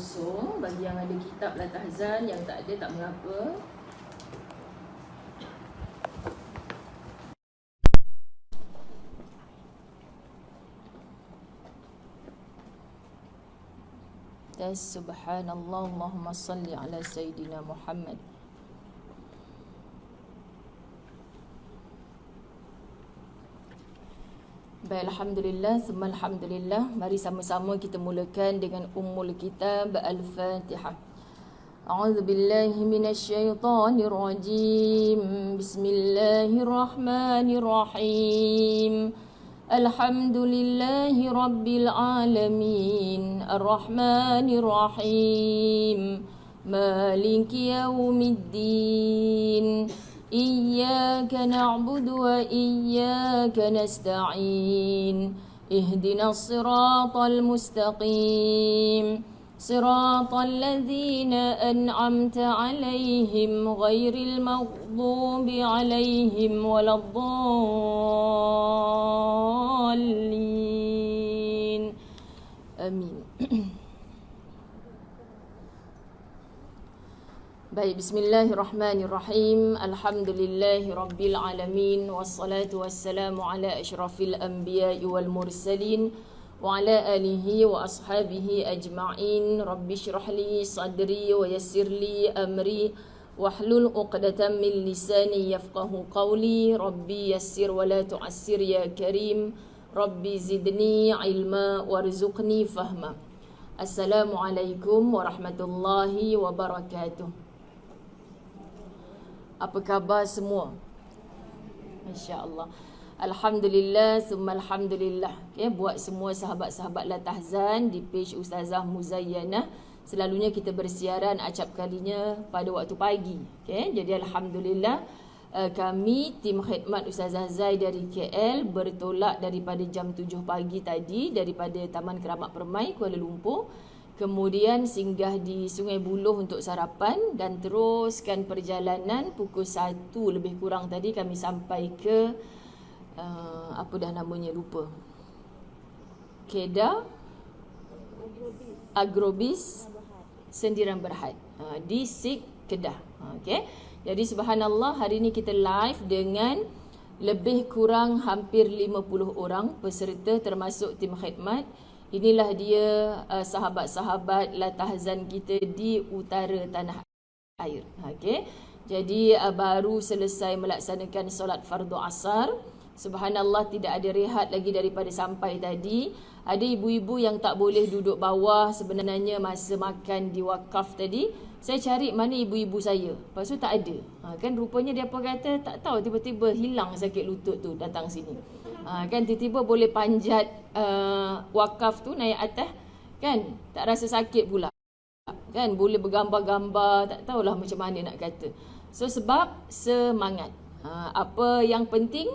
kosong. Bagi yang ada kitab la tahzan, yang tak ada tak mengapa. Subhanallah, Allahumma salli ala Sayyidina Muhammad. Baik, Alhamdulillah, summa Alhamdulillah. Mari sama-sama kita mulakan dengan Ummul Kitab Al-Fatihah. A'udzu billahi minasyaitonir rajim. Bismillahirrahmanirrahim. Alhamdulillahi Rabbil Alamin. Ar-Rahmanir Rahim. Maliki Yaumiddin. Iyyaka na'budu wa iyyaka nasta'in. Ihdinas siratal mustaqim. Siratal ladzina an'amta 'alaihim ghairil maghdubi 'alaihim waladdallin. Amin. Baik, bismillahirrahmanirrahim. Alhamdulillahi rabbil alamin. Wassalatu wassalamu ala asyrafil anbiya'i wal mursalin wa ala alihi wa ashabihi ajma'in. Rabbi syrah li sadri wa yassir li amri wahlul uqdatan min lisani yafqahu qawli. Rabbi yassir wa la tu'assir ya karim. Rabbi zidni ilma warzuqni fahma. Assalamualaikum warahmatullahi wabarakatuh. Apa khabar semua? Masya-Allah. Alhamdulillah, summa alhamdulillah. Okay, buat semua sahabat-sahabat la tahzan di page Ustazah Muzayyanah. Selalunya kita bersiaran acap kalinya pada waktu pagi. Okay, jadi alhamdulillah kami tim khidmat Ustazah Zai dari KL bertolak daripada jam 7 pagi tadi daripada Taman Keramat Permai Kuala Lumpur. Kemudian singgah di Sungai Buloh untuk sarapan dan teruskan perjalanan pukul 1 lebih kurang tadi kami sampai ke apa dah namanya lupa. Kedah Agrobis Sendirian Berhad di Sik Kedah. Okey. Jadi subhanallah, hari ini kita live dengan lebih kurang hampir 50 orang peserta termasuk tim khidmat. Inilah dia sahabat-sahabat la tahzan kita di utara tanah air. Okey. Jadi baru selesai melaksanakan solat fardu asar. Subhanallah, tidak ada rehat lagi daripada sampai tadi. Ada ibu-ibu yang tak boleh duduk bawah sebenarnya masa makan di wakaf tadi. Saya cari mana ibu-ibu saya. Lepas tu tak ada. Kan rupanya dia apa kata, tak tahu tiba-tiba hilang sakit lutut tu datang sini. Kan tiba-tiba boleh panjat wakaf tu naik atas. Kan tak rasa sakit pula. Kan boleh bergambar-gambar, tak tahulah macam mana nak kata. So sebab semangat. Apa yang penting?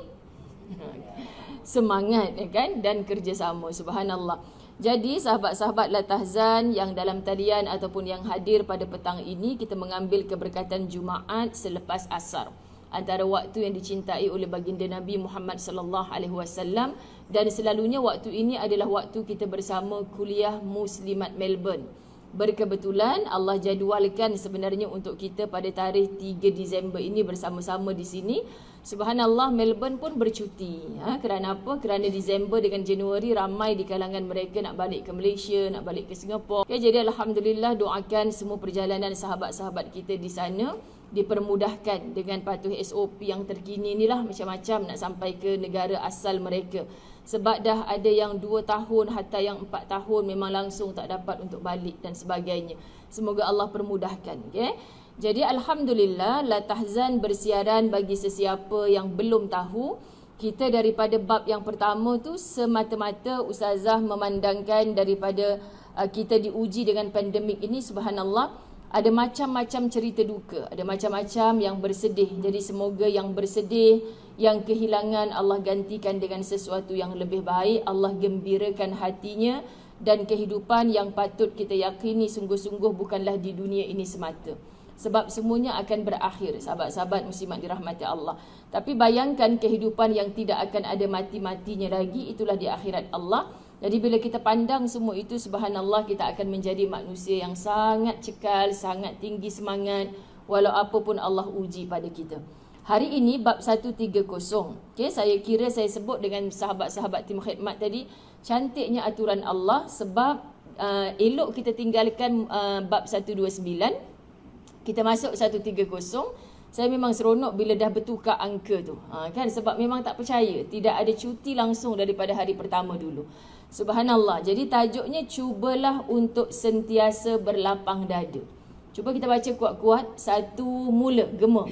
Semangat, kan, dan kerjasama. Subhanallah. Jadi sahabat-sahabat la tahzan yang dalam talian ataupun yang hadir pada petang ini, kita mengambil keberkatan Jumaat selepas asar. Antara waktu yang dicintai oleh baginda Nabi Muhammad sallallahu alaihi wasallam, dan selalunya waktu ini adalah waktu kita bersama kuliah Muslimat Melbourne. Berkebetulan Allah jadualkan sebenarnya untuk kita pada tarikh 3 Disember ini bersama-sama di sini. Subhanallah, Melbourne pun bercuti. Kerana apa? Kerana Disember dengan Januari ramai di kalangan mereka nak balik ke Malaysia, nak balik ke Singapura. Okay, jadi alhamdulillah, doakan semua perjalanan sahabat-sahabat kita di sana dipermudahkan dengan patuh SOP yang terkini inilah, macam-macam nak sampai ke negara asal mereka. Sebab dah ada yang 2 tahun hatta yang 4 tahun memang langsung tak dapat untuk balik dan sebagainya. Semoga Allah permudahkan. Okay? Jadi alhamdulillah, la tahzan bersiaran bagi sesiapa yang belum tahu. Kita daripada bab yang pertama tu semata-mata Ustazah memandangkan daripada kita diuji dengan pandemik ini, subhanallah, ada macam-macam cerita duka, ada macam-macam yang bersedih. Jadi semoga yang bersedih, yang kehilangan, Allah gantikan dengan sesuatu yang lebih baik. Allah gembirakan hatinya, dan kehidupan yang patut kita yakini sungguh-sungguh bukanlah di dunia ini semata. Sebab semuanya akan berakhir, sahabat-sahabat muslimat dirahmati Allah. Tapi bayangkan kehidupan yang tidak akan ada mati-matinya lagi, itulah di akhirat Allah. Jadi bila kita pandang semua itu, subhanallah, kita akan menjadi manusia yang sangat cekal, sangat tinggi semangat walau apa pun Allah uji pada kita. Hari ini bab 130. Okey, saya kira saya sebut dengan sahabat-sahabat tim khidmat tadi, cantiknya aturan Allah sebab elok kita tinggalkan bab 129. Kita masuk 130. Saya memang seronok bila dah bertukar angka tu. Kan, sebab memang tak percaya tidak ada cuti langsung daripada hari pertama dulu. Subhanallah. Jadi tajuknya, cubalah untuk sentiasa berlapang dada. Cuba kita baca kuat-kuat. Satu, mula, gema.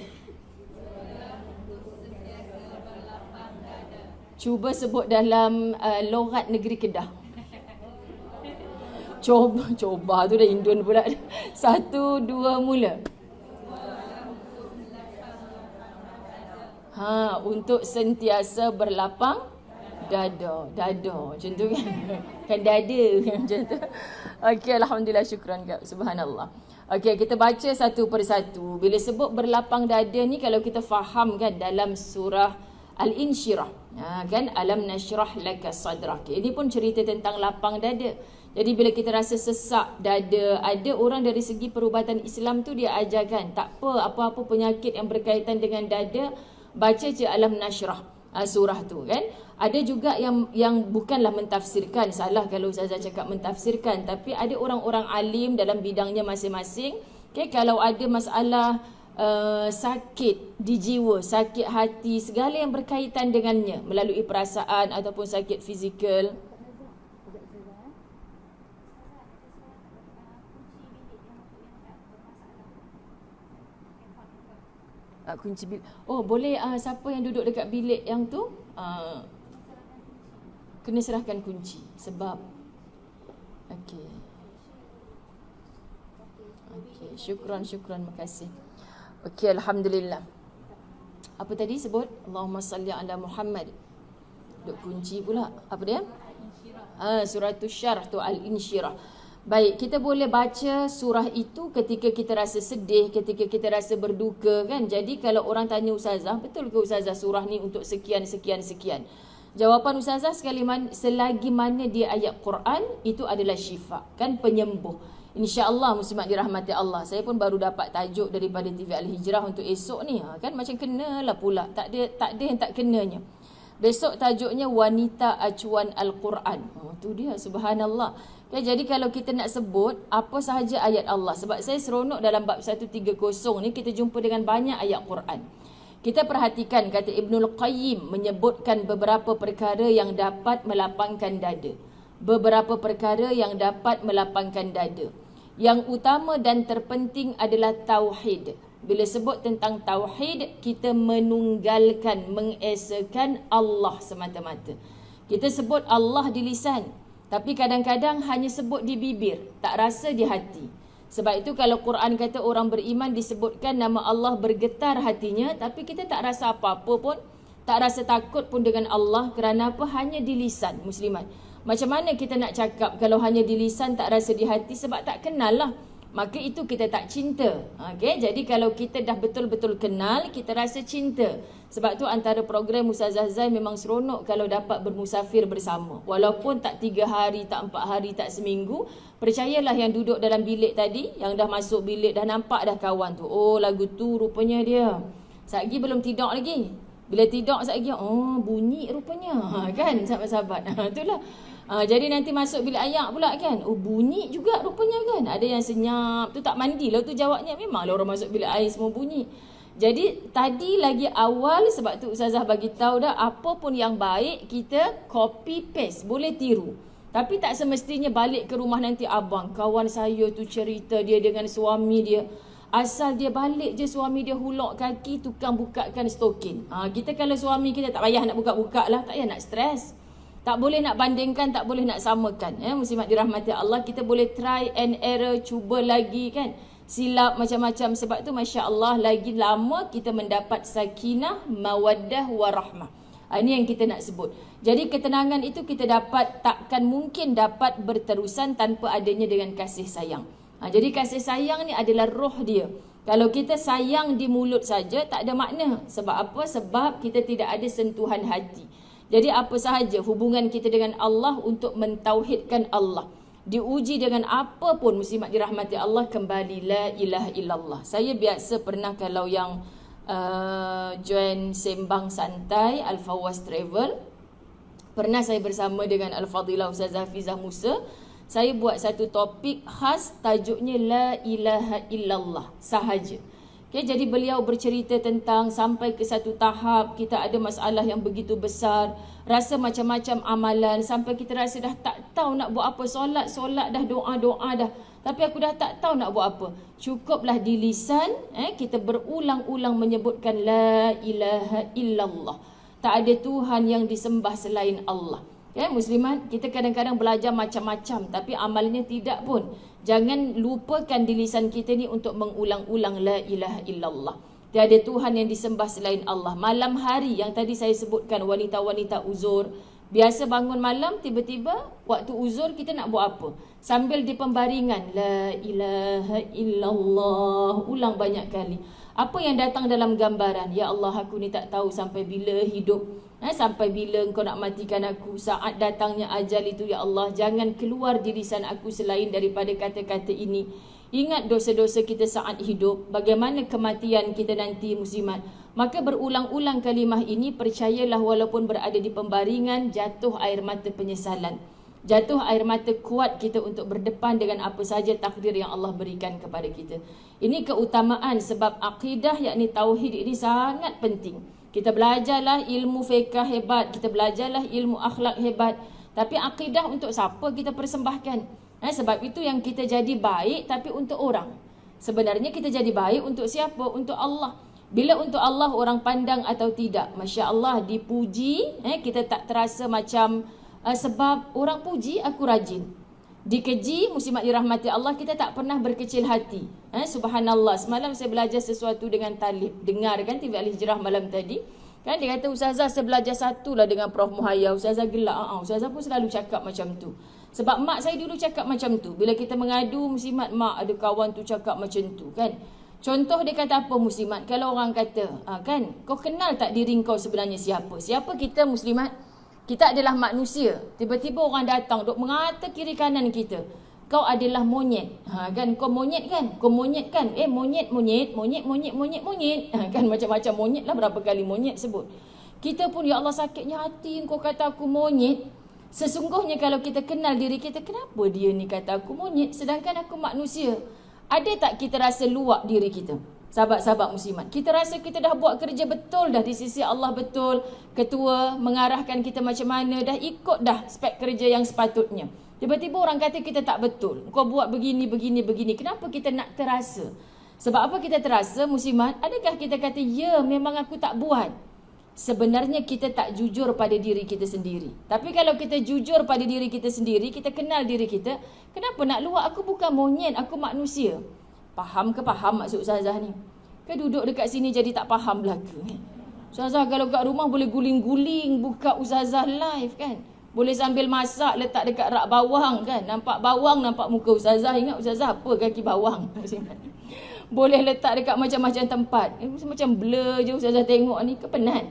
Cuba sebut dalam loghat negeri Kedah. Coba tu dah Indon pula. Satu, dua, mula. Untuk sentiasa berlapang dada macam tu kan. Kan dada macam tu. Okey, alhamdulillah, syukran Kak. Subhanallah. Okey, kita baca satu persatu. Bila sebut berlapang dada ni, kalau kita faham kan dalam surah Al-Insyirah, kan, alam nashrah laka sadrak. Ini pun cerita tentang lapang dada. Jadi bila kita rasa sesak dada, ada orang dari segi perubatan Islam tu dia ajarkan, tak apa-apa penyakit yang berkaitan dengan dada, baca je alam nashrah surah tu kan. Ada juga yang bukanlah mentafsirkan, salah kalau Ustazah cakap mentafsirkan, tapi ada orang-orang alim dalam bidangnya masing-masing. Okay, kalau ada masalah sakit di jiwa, sakit hati, segala yang berkaitan dengannya melalui perasaan ataupun sakit fizikal. Kunci bilik. Oh, boleh siapa yang duduk dekat bilik yang tu kena serahkan kunci sebab okey. Syukran, makasih. Okey, alhamdulillah. Apa tadi sebut? Allahumma salli ala Muhammad. Duk kunci pula. Apa dia? Suratul Syarh tu, Al-Insyirah. Baik, kita boleh baca surah itu ketika kita rasa sedih, ketika kita rasa berduka kan. Jadi kalau orang tanya Ustazah, betul ke Ustazah surah ni untuk sekian? Jawapan Ustazah, selagi mana dia ayat Quran, itu adalah syifa, kan, penyembuh. InsyaAllah muslimat dirahmati Allah. Saya pun baru dapat tajuk daripada TV Al-Hijrah untuk esok ni. Kan macam kenalah pula. Tak ada yang tak kenanya. Besok tajuknya wanita acuan Al-Quran. Tu dia, subhanallah. Okay, jadi kalau kita nak sebut apa sahaja ayat Allah, sebab saya seronok dalam bab 130 ni kita jumpa dengan banyak ayat Quran. Kita perhatikan, kata Ibnul Qayyim menyebutkan beberapa perkara yang dapat melapangkan dada. Beberapa perkara yang dapat melapangkan dada. Yang utama dan terpenting adalah tauhid. Bila sebut tentang tauhid, kita menunggalkan, mengesakan Allah semata-mata. Kita sebut Allah di lisan, tapi kadang-kadang hanya sebut di bibir, tak rasa di hati. Sebab itu kalau Quran kata orang beriman disebutkan nama Allah, bergetar hatinya, tapi kita tak rasa apa-apa pun, tak rasa takut pun dengan Allah. Kerana apa? Hanya di lisan, muslimat. Macam mana kita nak cakap kalau hanya di lisan tak rasa di hati? Sebab tak kenal lah. Maka itu kita tak cinta. Okay? Jadi kalau kita dah betul-betul kenal, kita rasa cinta. Sebab tu antara program Ustazah Zai memang seronok kalau dapat bermusafir bersama. Walaupun tak 3 hari, tak 4 hari, tak seminggu. Percayalah yang duduk dalam bilik tadi, yang dah masuk bilik, dah nampak dah kawan tu. Oh, lagu tu rupanya dia. Satgi belum tidur lagi. Bila tidur satgi, oh bunyi rupanya. Kan sahabat-sahabat. Itulah. Jadi nanti masuk bilik ayak pula kan. Oh, bunyi juga rupanya kan. Ada yang senyap. Tu tak mandi lah tu jawabnya. Memanglah orang masuk bilik air semua bunyi. Jadi tadi lagi awal, sebab tu Ustazah bagi tahu dah, apa pun yang baik kita copy paste, boleh tiru. Tapi tak semestinya balik ke rumah nanti, abang kawan saya tu cerita dia dengan suami dia. Asal dia balik je suami dia hulak kaki, tukang bukakan stokin. Kita kalau suami kita tak payah nak buka-buka lah, tak payah nak stres. Tak boleh nak bandingkan, tak boleh nak samakan. Muslimat dirahmati Allah, kita boleh try and error, cuba lagi kan. Silap macam-macam. Sebab tu Masya Allah lagi lama kita mendapat sakinah, mawaddah, warahmah. Ini yang kita nak sebut. Jadi ketenangan itu kita dapat, takkan mungkin dapat berterusan tanpa adanya dengan kasih sayang. Jadi kasih sayang ni adalah roh dia. Kalau kita sayang di mulut saja tak ada makna. Sebab apa? Sebab kita tidak ada sentuhan hati. Jadi apa sahaja hubungan kita dengan Allah untuk mentauhidkan Allah. Diuji dengan apa pun muslimat dirahmati Allah, kembali la ilaha illallah. Saya biasa pernah kalau yang join sembang santai Al-Fawaz Travel, pernah saya bersama dengan Al-Fadilah Ustazah Hafizah Musa, saya buat satu topik khas, tajuknya la ilaha illallah sahaja. Okay, jadi beliau bercerita tentang sampai ke satu tahap kita ada masalah yang begitu besar, rasa macam-macam amalan, sampai kita rasa dah tak tahu nak buat apa. Solat dah, doa dah, tapi aku dah tak tahu nak buat apa. Cukuplah di lisan kita berulang-ulang menyebutkan la ilaha illallah. Tak ada Tuhan yang disembah selain Allah. Muslimat, kita kadang-kadang belajar macam-macam tapi amalnya tidak pun. Jangan lupakan di lisan kita ni untuk mengulang-ulang la ilaha illallah. Tiada Tuhan yang disembah selain Allah. Malam hari yang tadi saya sebutkan, wanita-wanita uzur, biasa bangun malam, tiba-tiba waktu uzur kita nak buat apa? Sambil di pembaringan, la ilaha illallah, ulang banyak kali. Apa yang datang dalam gambaran? Ya Allah, aku ni tak tahu sampai bila hidup. Sampai bila engkau nak matikan aku, saat datangnya ajal itu ya Allah, jangan keluar di lisan aku selain daripada kata-kata ini. Ingat dosa-dosa kita saat hidup, bagaimana kematian kita nanti muslimat. Maka berulang-ulang kalimah ini, percayalah walaupun berada di pembaringan, jatuh air mata penyesalan. Jatuh air mata kuat kita untuk berdepan dengan apa saja takdir yang Allah berikan kepada kita. Ini keutamaan sebab akidah yakni tauhid ini sangat penting. Kita belajarlah ilmu fiqh hebat, kita belajarlah ilmu akhlak hebat, tapi akidah untuk siapa kita persembahkan? Sebab itu yang kita jadi baik tapi untuk orang. Sebenarnya kita jadi baik untuk siapa? Untuk Allah. Bila untuk Allah, orang pandang atau tidak, Masya Allah, dipuji, kita tak terasa macam sebab orang puji aku rajin. Dikeji, muslimat dirahmati Allah, kita tak pernah berkecil hati. Subhanallah, semalam saya belajar sesuatu dengan Talib. Dengar kan TV Al-Hijrah malam tadi? Kan dia kata, Ustazah saya belajar satu lah dengan Prof Muhayya. Ustazah gelak. Ustazah pun selalu cakap macam tu. Sebab mak saya dulu cakap macam tu. Bila kita mengadu, muslimat, mak ada kawan tu cakap macam tu kan. Contoh dia kata apa muslimat? Kalau orang kata, kan, kau kenal tak diri kau sebenarnya siapa? Siapa kita muslimat? Kita adalah manusia. Tiba-tiba orang datang duk mengata kiri kanan kita. Kau adalah monyet. Kan, kau monyet kan? Kau monyet kan? Monyet. Kan macam-macam monyet lah, berapa kali monyet sebut. Kita pun, ya Allah sakitnya hati kau kata aku monyet. Sesungguhnya kalau kita kenal diri kita, kenapa dia ni kata aku monyet sedangkan aku manusia? Ada tak kita rasa luak diri kita? Sahabat-sahabat muslimat, kita rasa kita dah buat kerja betul dah di sisi Allah betul. Ketua mengarahkan kita macam mana, dah ikut dah spek kerja yang sepatutnya. Tiba-tiba orang kata kita tak betul. Kau buat begini. Kenapa kita nak terasa? Sebab apa kita terasa muslimat? Adakah kita kata, ya memang aku tak buat? Sebenarnya kita tak jujur pada diri kita sendiri. Tapi kalau kita jujur pada diri kita sendiri, kita kenal diri kita, kenapa nak luak? Aku bukan monyet, aku manusia. Faham ke faham maksud Ustazah ni? Ke duduk dekat sini jadi tak faham belaka? Ustazah kalau kat rumah boleh guling-guling buka Ustazah live kan? Boleh sambil masak letak dekat rak bawang kan? Nampak bawang, nampak muka Ustazah. Ingat Ustazah apa kaki bawang? Boleh letak dekat macam-macam tempat. Macam blur je Ustazah tengok ni, kepenat.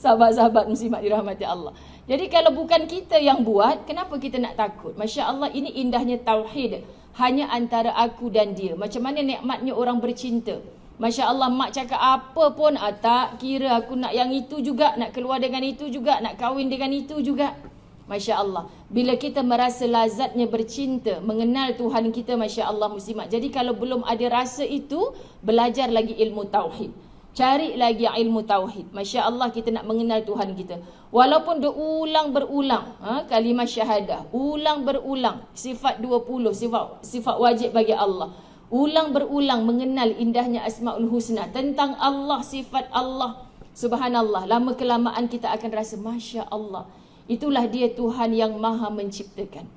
Sahabat-sahabat muslimat dirahmati Allah. Jadi kalau bukan kita yang buat, kenapa kita nak takut? Masya Allah, ini indahnya tauhid. Hanya antara aku dan dia. Macam mana nikmatnya orang bercinta. Masya Allah, mak cakap apa pun, tak kira, aku nak yang itu juga, nak keluar dengan itu juga, nak kahwin dengan itu juga. Masya Allah. Bila kita merasa lazatnya bercinta, mengenal Tuhan kita, Masya Allah muslimat. Jadi kalau belum ada rasa itu, belajar lagi ilmu tauhid. Cari lagi ilmu tauhid. Masya Allah, kita nak mengenal Tuhan kita. Walaupun dia ulang berulang kalimah syahadah, ulang berulang sifat 20, sifat wajib bagi Allah. Ulang berulang mengenal indahnya Asmaul Husna, tentang Allah, sifat Allah. Subhanallah, lama kelamaan kita akan rasa Masya Allah, itulah dia Tuhan yang maha menciptakan.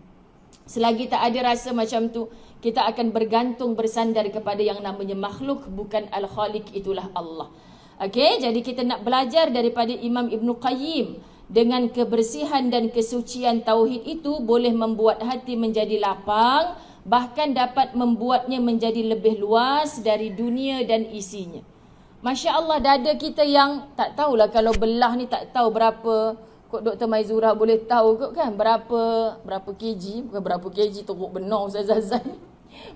Selagi tak ada rasa macam tu, kita akan bergantung bersandar kepada yang namanya makhluk, bukan Al-Khaliq, itulah Allah. Okey, jadi kita nak belajar daripada Imam Ibn Qayyim. Dengan kebersihan dan kesucian tauhid itu boleh membuat hati menjadi lapang, bahkan dapat membuatnya menjadi lebih luas dari dunia dan isinya. Masya Allah, dada kita yang tak tahulah, kalau belah ni tak tahu berapa, kot Dr. Maizura boleh tahu kot kan, berapa kg, bukan berapa kg, teruk benar Ustaz Azan.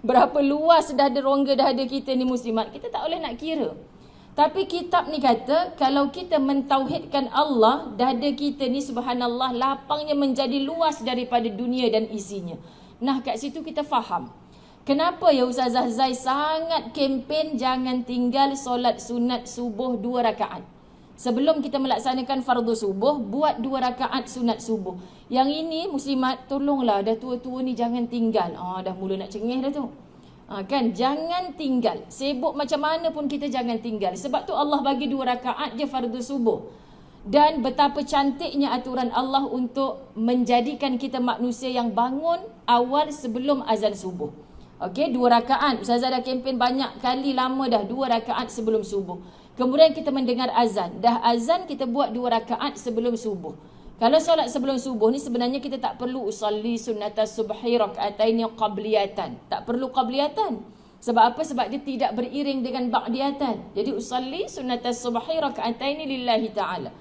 Berapa luas dada, rongga dada kita ni muslimat, kita tak boleh nak kira. Tapi kitab ni kata, kalau kita mentauhidkan Allah, dada kita ni subhanallah lapangnya menjadi luas daripada dunia dan isinya. Nah, kat situ kita faham kenapa ya Ustazah Zai sangat kempen jangan tinggal solat sunat subuh 2 rakaat. Sebelum kita melaksanakan fardu subuh, buat 2 rakaat sunat subuh. Yang ini muslimat, tolonglah dah tua-tua ni jangan tinggal. Dah mula nak cengih dah tu. Kan, jangan tinggal. Sibuk macam mana pun kita jangan tinggal. Sebab tu Allah bagi 2 rakaat je fardu subuh. Dan betapa cantiknya aturan Allah untuk menjadikan kita manusia yang bangun awal sebelum azan subuh. Okey, 2 rakaat. Ustazah dah kempen banyak kali, lama dah, 2 rakaat sebelum subuh. Kemudian kita mendengar azan. Dah azan, kita buat 2 rakaat sebelum subuh. Kalau solat sebelum subuh ni sebenarnya kita tak perlu usalli sunnatas subhi raka'ataini qabliyatan. Tak perlu qabliyatan. Sebab apa? Sebab dia tidak beriring dengan ba'diyatan. Jadi usalli sunnatas subhi raka'ataini lillahi ta'ala.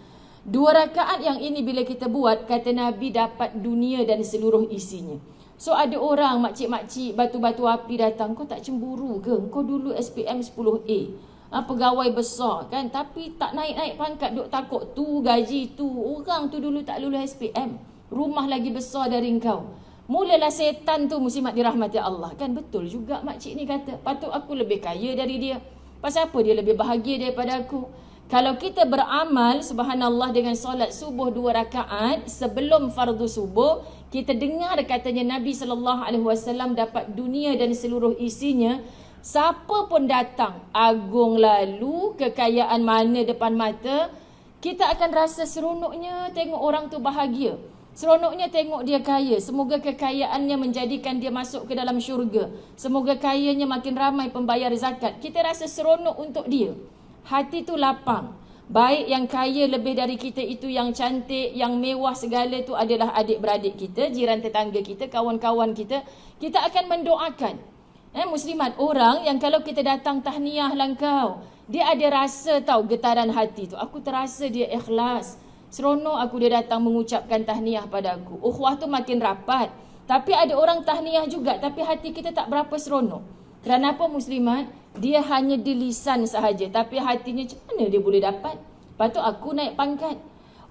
2 rakaat yang ini bila kita buat, kata Nabi, dapat dunia dan seluruh isinya. So ada orang, makcik-makcik, batu-batu api datang, kau tak cemburu ke? Kau dulu SPM 10A. Pegawai besar kan, tapi tak naik-naik pangkat, duk takut tu gaji tu. Orang tu dulu tak lulus SPM, rumah lagi besar dari kau. Mulalah setan tu muslimat dirahmati Allah. Kan betul juga makcik ni kata, patut aku lebih kaya dari dia. Pasal apa dia lebih bahagia daripada aku? Kalau kita beramal subhanallah dengan solat subuh 2 rakaat sebelum fardu subuh, kita dengar katanya Nabi SAW dapat dunia dan seluruh isinya. Siapa pun datang, agung lalu, kekayaan mana depan mata, kita akan rasa seronoknya tengok orang tu bahagia. Seronoknya tengok dia kaya. Semoga kekayaannya menjadikan dia masuk ke dalam syurga. Semoga kayanya makin ramai pembayar zakat. Kita rasa seronok untuk dia. Hati tu lapang. Baik yang kaya lebih dari kita itu, yang cantik, yang mewah segala tu adalah adik-beradik kita, jiran tetangga kita, kawan-kawan kita. Kita akan mendoakan. Muslimat, orang yang kalau kita datang tahniah lah kau, dia ada rasa tahu getaran hati tu. Aku terasa dia ikhlas. Seronok aku dia datang mengucapkan tahniah pada aku. Ukhuwah tu makin rapat. Tapi ada orang tahniah juga, tapi hati kita tak berapa seronok. Kerana apa muslimat? Dia hanya di lisan sahaja, tapi hatinya macam mana dia boleh dapat? Patut aku naik pangkat.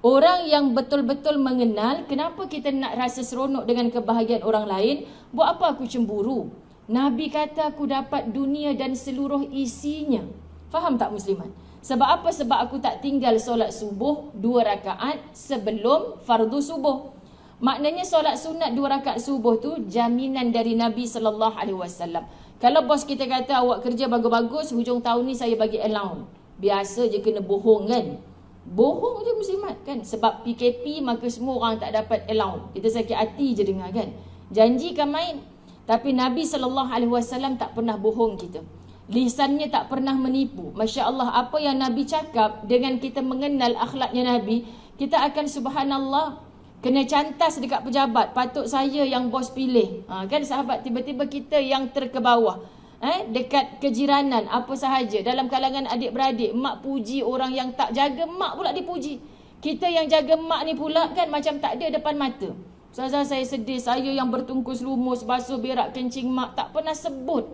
Orang yang betul-betul mengenal, kenapa kita nak rasa seronok dengan kebahagiaan orang lain? Buat apa aku cemburu? Nabi kata aku dapat dunia dan seluruh isinya. Faham tak muslimat? Sebab apa? Sebab aku tak tinggal solat subuh 2 rakaat sebelum fardu subuh. Maknanya solat sunat 2 rakaat subuh tu jaminan dari Nabi SAW. Kalau bos kita kata awak kerja bagus-bagus, hujung tahun ni saya bagi allowance. Biasa je kena bohong kan? Bohong je muslimat kan? Sebab PKP maka semua orang tak dapat allowance. Kita sakit hati je dengar kan? Janji kan main. Tapi Nabi SAW tak pernah bohong kita. Lisannya tak pernah menipu. Masya Allah, apa yang Nabi cakap, dengan kita mengenal akhlaknya Nabi, kita akan subhanallah kena cantas dekat pejabat. Patut saya yang bos pilih. Kan sahabat, tiba-tiba kita yang terkebawah. Dekat kejiranan, apa sahaja. Dalam kalangan adik-beradik, mak puji orang yang tak jaga, mak pula dipuji. Kita yang jaga mak ni pula kan macam tak ada depan mata. Ustazah, saya sedih, saya yang bertungkus lumus, basuh berak kencing mak, tak pernah sebut.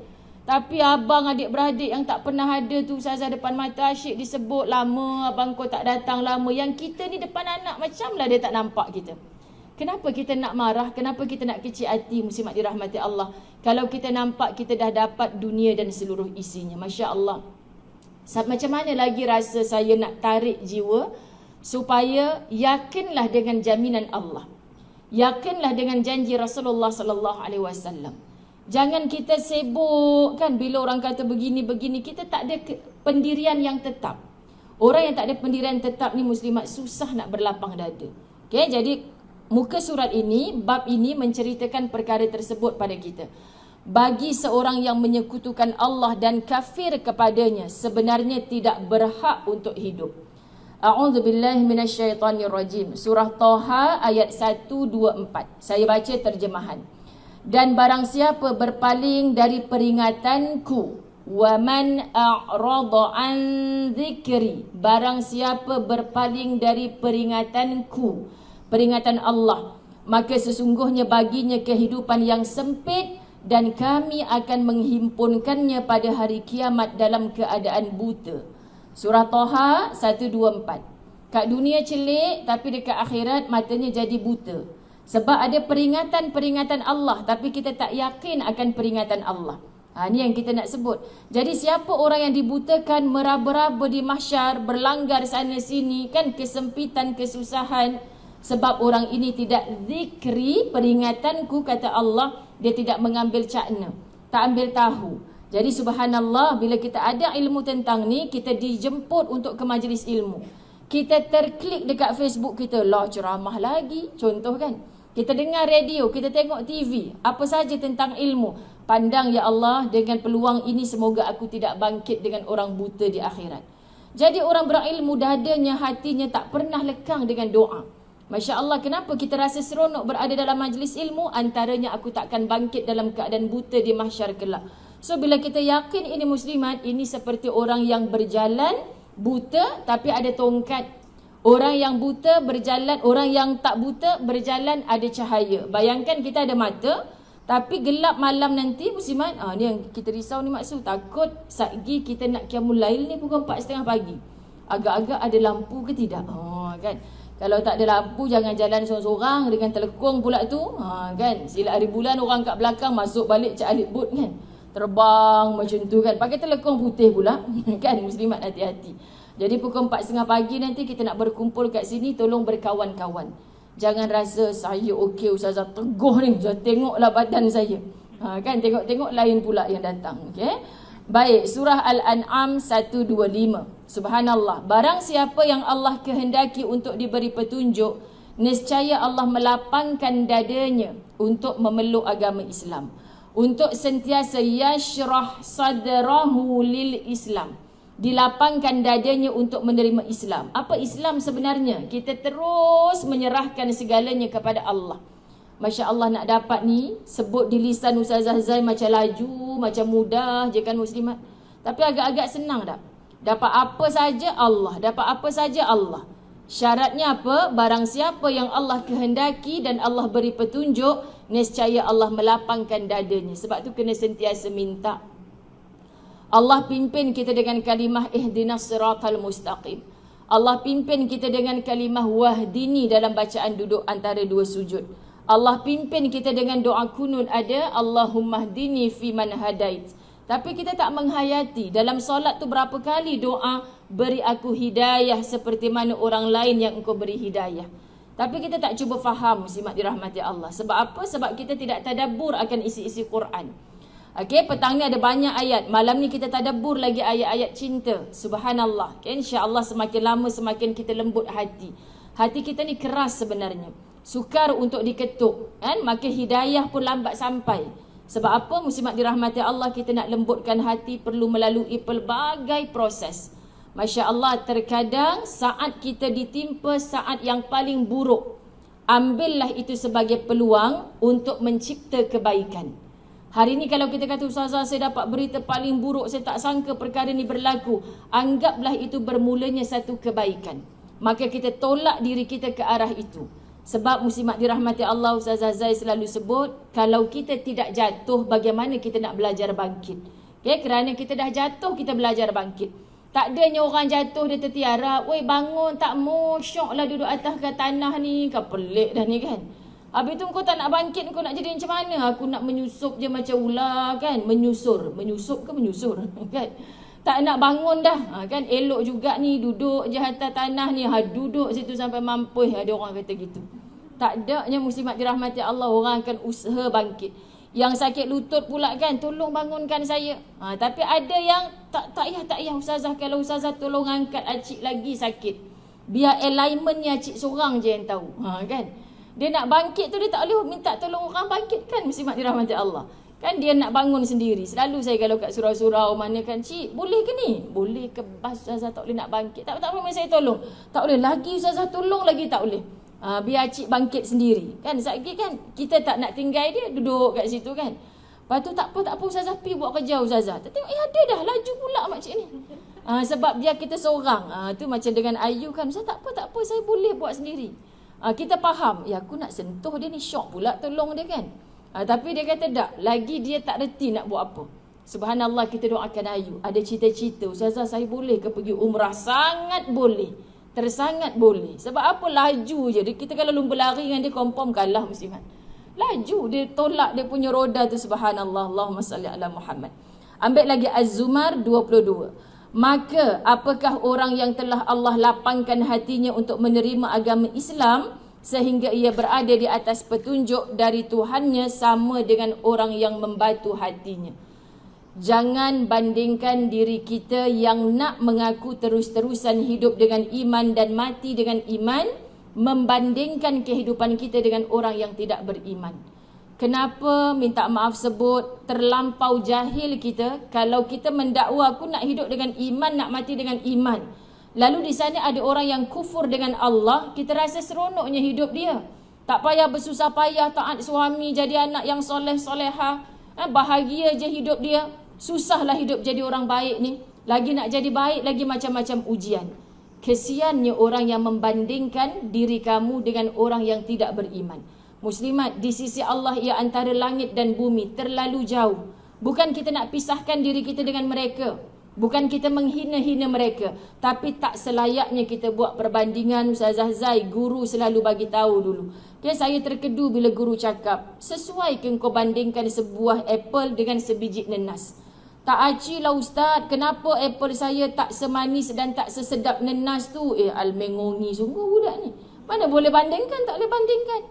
Tapi abang adik-beradik yang tak pernah ada tu Ustazah depan mata asyik disebut, lama abang kau tak datang lama. Yang kita ni depan anak macam lah dia tak nampak kita. Kenapa kita nak marah? Kenapa kita nak kecil hati muslimat dirahmati Allah? Kalau kita nampak kita dah dapat dunia dan seluruh isinya. Masya Allah. Macam mana lagi rasa saya nak tarik jiwa supaya yakinlah dengan jaminan Allah. Yakinlah dengan janji Rasulullah SAW. Jangan kita sibuk kan bila orang kata begini-begini, kita tak ada pendirian yang tetap. Orang yang tak ada pendirian tetap ni muslimat susah nak berlapang dada. Okey, jadi muka surat ini, bab ini menceritakan perkara tersebut pada kita. Bagi seorang yang menyekutukan Allah dan kafir kepadanya, sebenarnya tidak berhak untuk hidup. A'udzubillahi minasyaitonirrajim. Surah Taha ayat 124. Saya baca terjemahan. Dan barang siapa berpaling dari peringatanku, Wa man a'rada an dzikri, barang siapa berpaling dari peringatanku, peringatan Allah, maka sesungguhnya baginya kehidupan yang sempit dan kami akan menghimpunkannya pada hari kiamat dalam keadaan buta. Surah Taha 124. Kat dunia celik tapi dekat akhirat matanya jadi buta. Sebab ada peringatan-peringatan Allah tapi kita tak yakin akan peringatan Allah. Ni yang kita nak sebut. Jadi siapa orang yang dibutakan, meraba-raba di mahsyar, berlanggar sana sini, kan kesempitan, kesusahan, sebab orang ini tidak zikri peringatanku, kata Allah, dia tidak mengambil cakna, tak ambil tahu. Jadi subhanallah, bila kita ada ilmu tentang ni, kita dijemput untuk ke majlis ilmu. Kita terklik dekat Facebook kita, lah ceramah lagi, contoh kan. Kita dengar radio, kita tengok TV, apa saja tentang ilmu. Pandang ya Allah, dengan peluang ini semoga aku tidak bangkit dengan orang buta di akhirat. Jadi orang berilmu, dadanya, hatinya tak pernah lekang dengan doa. Masya Allah, kenapa kita rasa seronok berada dalam majlis ilmu? Antaranya aku takkan bangkit dalam keadaan buta di mahsyar kelak. So bila kita yakin ini muslimat, ini seperti orang yang berjalan buta tapi ada tongkat. Orang yang buta berjalan, orang yang tak buta berjalan ada cahaya. Bayangkan kita ada mata tapi gelap malam nanti muslimat. Ni yang kita risau ni maksud. Takut satgi kita nak qiyamul lail ni pukul 4.30 pagi. Agak-agak ada lampu ke tidak? Kan. Kalau tak ada lampu jangan jalan seorang-seorang dengan telekong pula tu. Kan. Silap hari bulan orang kat belakang masuk balik cak alik bot kan. Terbang macam tu kan. Pakai telekong putih pula. Kan muslimat, hati-hati. Jadi pukul 4.30 pagi nanti kita nak berkumpul kat sini, tolong berkawan-kawan. Jangan rasa saya okey Ustazah teguh ni. Ustazah tengoklah badan saya. Kan tengok-tengok lain pula yang datang. Okey. Baik, surah Al-An'am 125. Subhanallah. Barang siapa yang Allah kehendaki untuk diberi petunjuk, nescaya Allah melapangkan dadanya untuk memeluk agama Islam. Untuk sentiasa yashrah sadrahu lil Islam. Dilapangkan dadanya untuk menerima Islam. Apa Islam sebenarnya? Kita terus menyerahkan segalanya kepada Allah. Masya Allah, nak dapat ni, sebut di lisan Ustazah Zai macam laju, macam mudah je kan muslimat. Tapi agak-agak senang tak? Dapat apa saja Allah, dapat apa saja Allah. Syaratnya apa? Barang siapa yang Allah kehendaki dan Allah beri petunjuk, nescaya Allah melapangkan dadanya. Sebab tu kena sentiasa minta. Allah pimpin kita dengan kalimah ihdinas siratal mustaqim. Allah pimpin kita dengan kalimah wahdini dalam bacaan duduk antara dua sujud. Allah pimpin kita dengan doa kunut ada Allahumma hdini fi man hadait. Tapi kita tak menghayati dalam solat tu berapa kali doa beri aku hidayah seperti mana orang lain yang engkau beri hidayah. Tapi kita tak cuba faham muslimat dirahmati Allah. Sebab apa? Sebab kita tidak tadabbur akan isi-isi Quran. Okey, petang ni ada banyak ayat. Malam ni kita tadabbur lagi ayat-ayat cinta. Subhanallah. Okay, insya-Allah semakin lama semakin kita lembut hati. Hati kita ni keras sebenarnya. Sukar untuk diketuk, kan? Maka hidayah pun lambat sampai. Sebab apa? Muslimat dirahmati Allah, kita nak lembutkan hati perlu melalui pelbagai proses. Masya-Allah, terkadang saat kita ditimpa saat yang paling buruk, ambillah itu sebagai peluang untuk mencipta kebaikan. Hari ni kalau kita kata Ustazah saya dapat berita paling buruk, saya tak sangka perkara ni berlaku. Anggaplah itu bermulanya satu kebaikan. Maka kita tolak diri kita ke arah itu. Sebab muslimat dirahmati Allah, Ustazah Zai selalu sebut, kalau kita tidak jatuh, bagaimana kita nak belajar bangkit? Okay? Kerana kita dah jatuh, kita belajar bangkit. Tak adanya orang jatuh dia tertiarap, woi bangun tak mau, syok lah duduk atas ke tanah ni, kau pelik dah ni kan. Habis tu kau tak nak bangkit, kau nak jadi macam mana? Aku nak menyusup je macam ular kan, menyusup ke menyusur kan. Tak nak bangun dah kan. Elok juga ni duduk je atas tanah ni, duduk situ sampai mampus, ada orang kata gitu. Tak adanya muslimat dirahmati Allah, orang akan usaha bangkit. Yang sakit lutut pula kan, tolong bangunkan saya. Tapi ada yang tak payah Ustazah, kalau Ustazah tolong angkat acik lagi sakit. Biar alignmentnya acik seorang je yang tahu. Kan? Dia nak bangkit tu dia tak boleh minta tolong orang bangkitkan, muslimat dirahmati Allah. Kan dia nak bangun sendiri. Selalu saya kalau kat surau-surau mana kan, cik boleh ke ni? Boleh ke bas Ustazah tak boleh nak bangkit? Tak apa saya tolong. Tak boleh lagi Ustazah tolong lagi tak boleh. Biar cik bangkit sendiri. Kan sekejap kan kita tak nak tinggal dia duduk kat situ kan. Lepas tu tak apa Ustazah pergi buat kerja Ustazah. Tak tengok ada dah laju pula makcik ni. Sebab dia kita seorang. Tu macam dengan Ayu kan, Ustaz tak apa saya boleh buat sendiri. Kita faham, ya aku nak sentuh dia ni, syok pula tolong dia kan. Tapi dia kata tak, lagi dia tak reti nak buat apa. Subhanallah, kita doakan Ayu. Ada cita-cita, Ustazah saya boleh ke pergi umrah? Sangat boleh. Tersangat boleh. Sebab apa? Laju je. Kita kalau lumba lari dengan dia, confirm kalah muslimat. Laju, dia tolak dia punya roda tu, subhanallah. Allahumma salli ala Muhammad. Ambil lagi Az-Zumar 22. Maka apakah orang yang telah Allah lapangkan hatinya untuk menerima agama Islam sehingga ia berada di atas petunjuk dari Tuhannya sama dengan orang yang membatu hatinya. Jangan bandingkan diri kita yang nak mengaku terus-terusan hidup dengan iman dan mati dengan iman, membandingkan kehidupan kita dengan orang yang tidak beriman. Kenapa minta maaf sebut terlampau jahil kita kalau kita mendakwa aku nak hidup dengan iman, nak mati dengan iman. Lalu di sana ada orang yang kufur dengan Allah, kita rasa seronoknya hidup dia. Tak payah bersusah payah, taat suami, jadi anak yang soleh-solehah, bahagia je hidup dia. Susahlah hidup jadi orang baik ni. Lagi nak jadi baik, lagi macam-macam ujian. Kesiannya orang yang membandingkan diri kamu dengan orang yang tidak beriman. Muslimat, di sisi Allah ia antara langit dan bumi, terlalu jauh. Bukan kita nak pisahkan diri kita dengan mereka, bukan kita menghina-hina mereka, tapi tak selayaknya kita buat perbandingan. Ustazah Zai, guru selalu bagi tahu dulu. Saya terkedu bila guru cakap, sesuai ke kau bandingkan sebuah apple dengan sebiji nenas? Tak aci lah Ustaz, kenapa apple saya tak semanis dan tak sesedap nenas tu? Al-mengongi sungguh budak ni. Mana boleh bandingkan? Tak boleh bandingkan.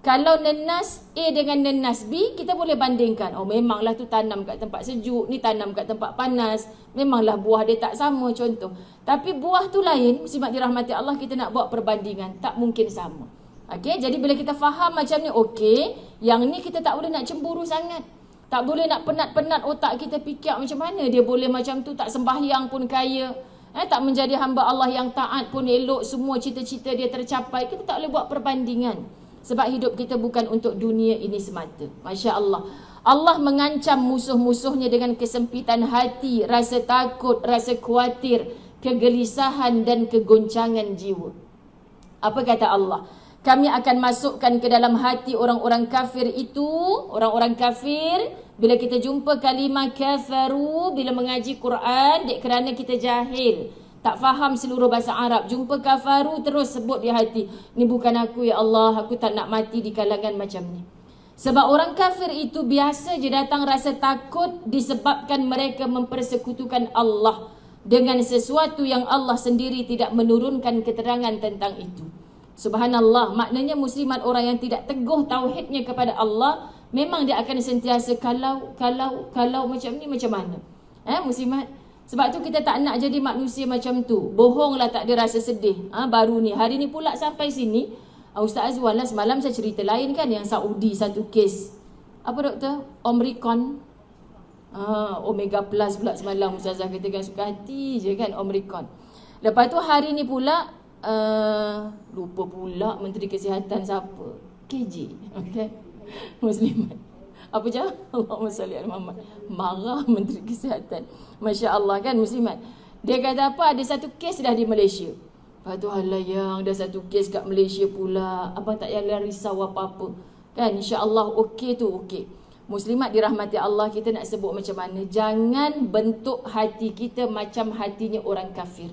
Kalau nenas A dengan nenas B, kita boleh bandingkan. Oh memanglah tu tanam kat tempat sejuk, ni tanam kat tempat panas. Memanglah buah dia tak sama, contoh. Tapi buah tu lain, muslimat dirahmati Allah, kita nak buat perbandingan, tak mungkin sama. Okey, jadi bila kita faham macam ni, okey, yang ni kita tak boleh nak cemburu sangat. Tak boleh nak penat-penat otak kita fikir macam mana dia boleh macam tu, tak sembahyang pun kaya. Tak menjadi hamba Allah yang taat pun elok, semua cita-cita dia tercapai. Kita tak boleh buat perbandingan. Sebab hidup kita bukan untuk dunia ini semata. Masya Allah. Allah mengancam musuh-musuhnya dengan kesempitan hati, rasa takut, rasa khawatir, kegelisahan dan kegoncangan jiwa. Apa kata Allah? Kami akan masukkan ke dalam hati orang-orang kafir itu, orang-orang kafir, bila kita jumpa kalimah kafaru, bila mengaji Quran, kerana kita jahil, tak faham seluruh bahasa Arab, jumpa kafaru terus sebut di hati, ni bukan aku ya Allah, aku tak nak mati di kalangan macam ni. Sebab orang kafir itu biasa je datang rasa takut disebabkan mereka mempersekutukan Allah dengan sesuatu yang Allah sendiri tidak menurunkan keterangan tentang itu. Subhanallah, maknanya muslimat orang yang tidak teguh tauhidnya kepada Allah, memang dia akan sentiasa kalau macam ni macam mana? Muslimat. Sebab tu kita tak nak jadi manusia macam tu. Bohonglah tak ada rasa sedih. Baru ni, hari ni pula sampai sini, Ustaz Azwan lah semalam saya cerita lain kan, yang Saudi satu kes. Apa doktor? Omicron. Omega Plus pula semalam Ustazah katakan, suka hati je kan Omicron. Lepas tu hari ni pula, lupa pula Menteri Kesihatan siapa? KJ. Okay. Muslimat. Apa je? Allahumma salli ala Muhammad. Marah Menteri Kesihatan. Masya Allah kan muslimat. Dia kata apa? Ada satu kes dah di Malaysia. Lepas tu alah yang ada satu kes kat Malaysia pula. Abang tak payah risau apa-apa. Kan insya-Allah okey tu okey. Muslimat dirahmati Allah, kita nak sebut macam mana? Jangan bentuk hati kita macam hatinya orang kafir.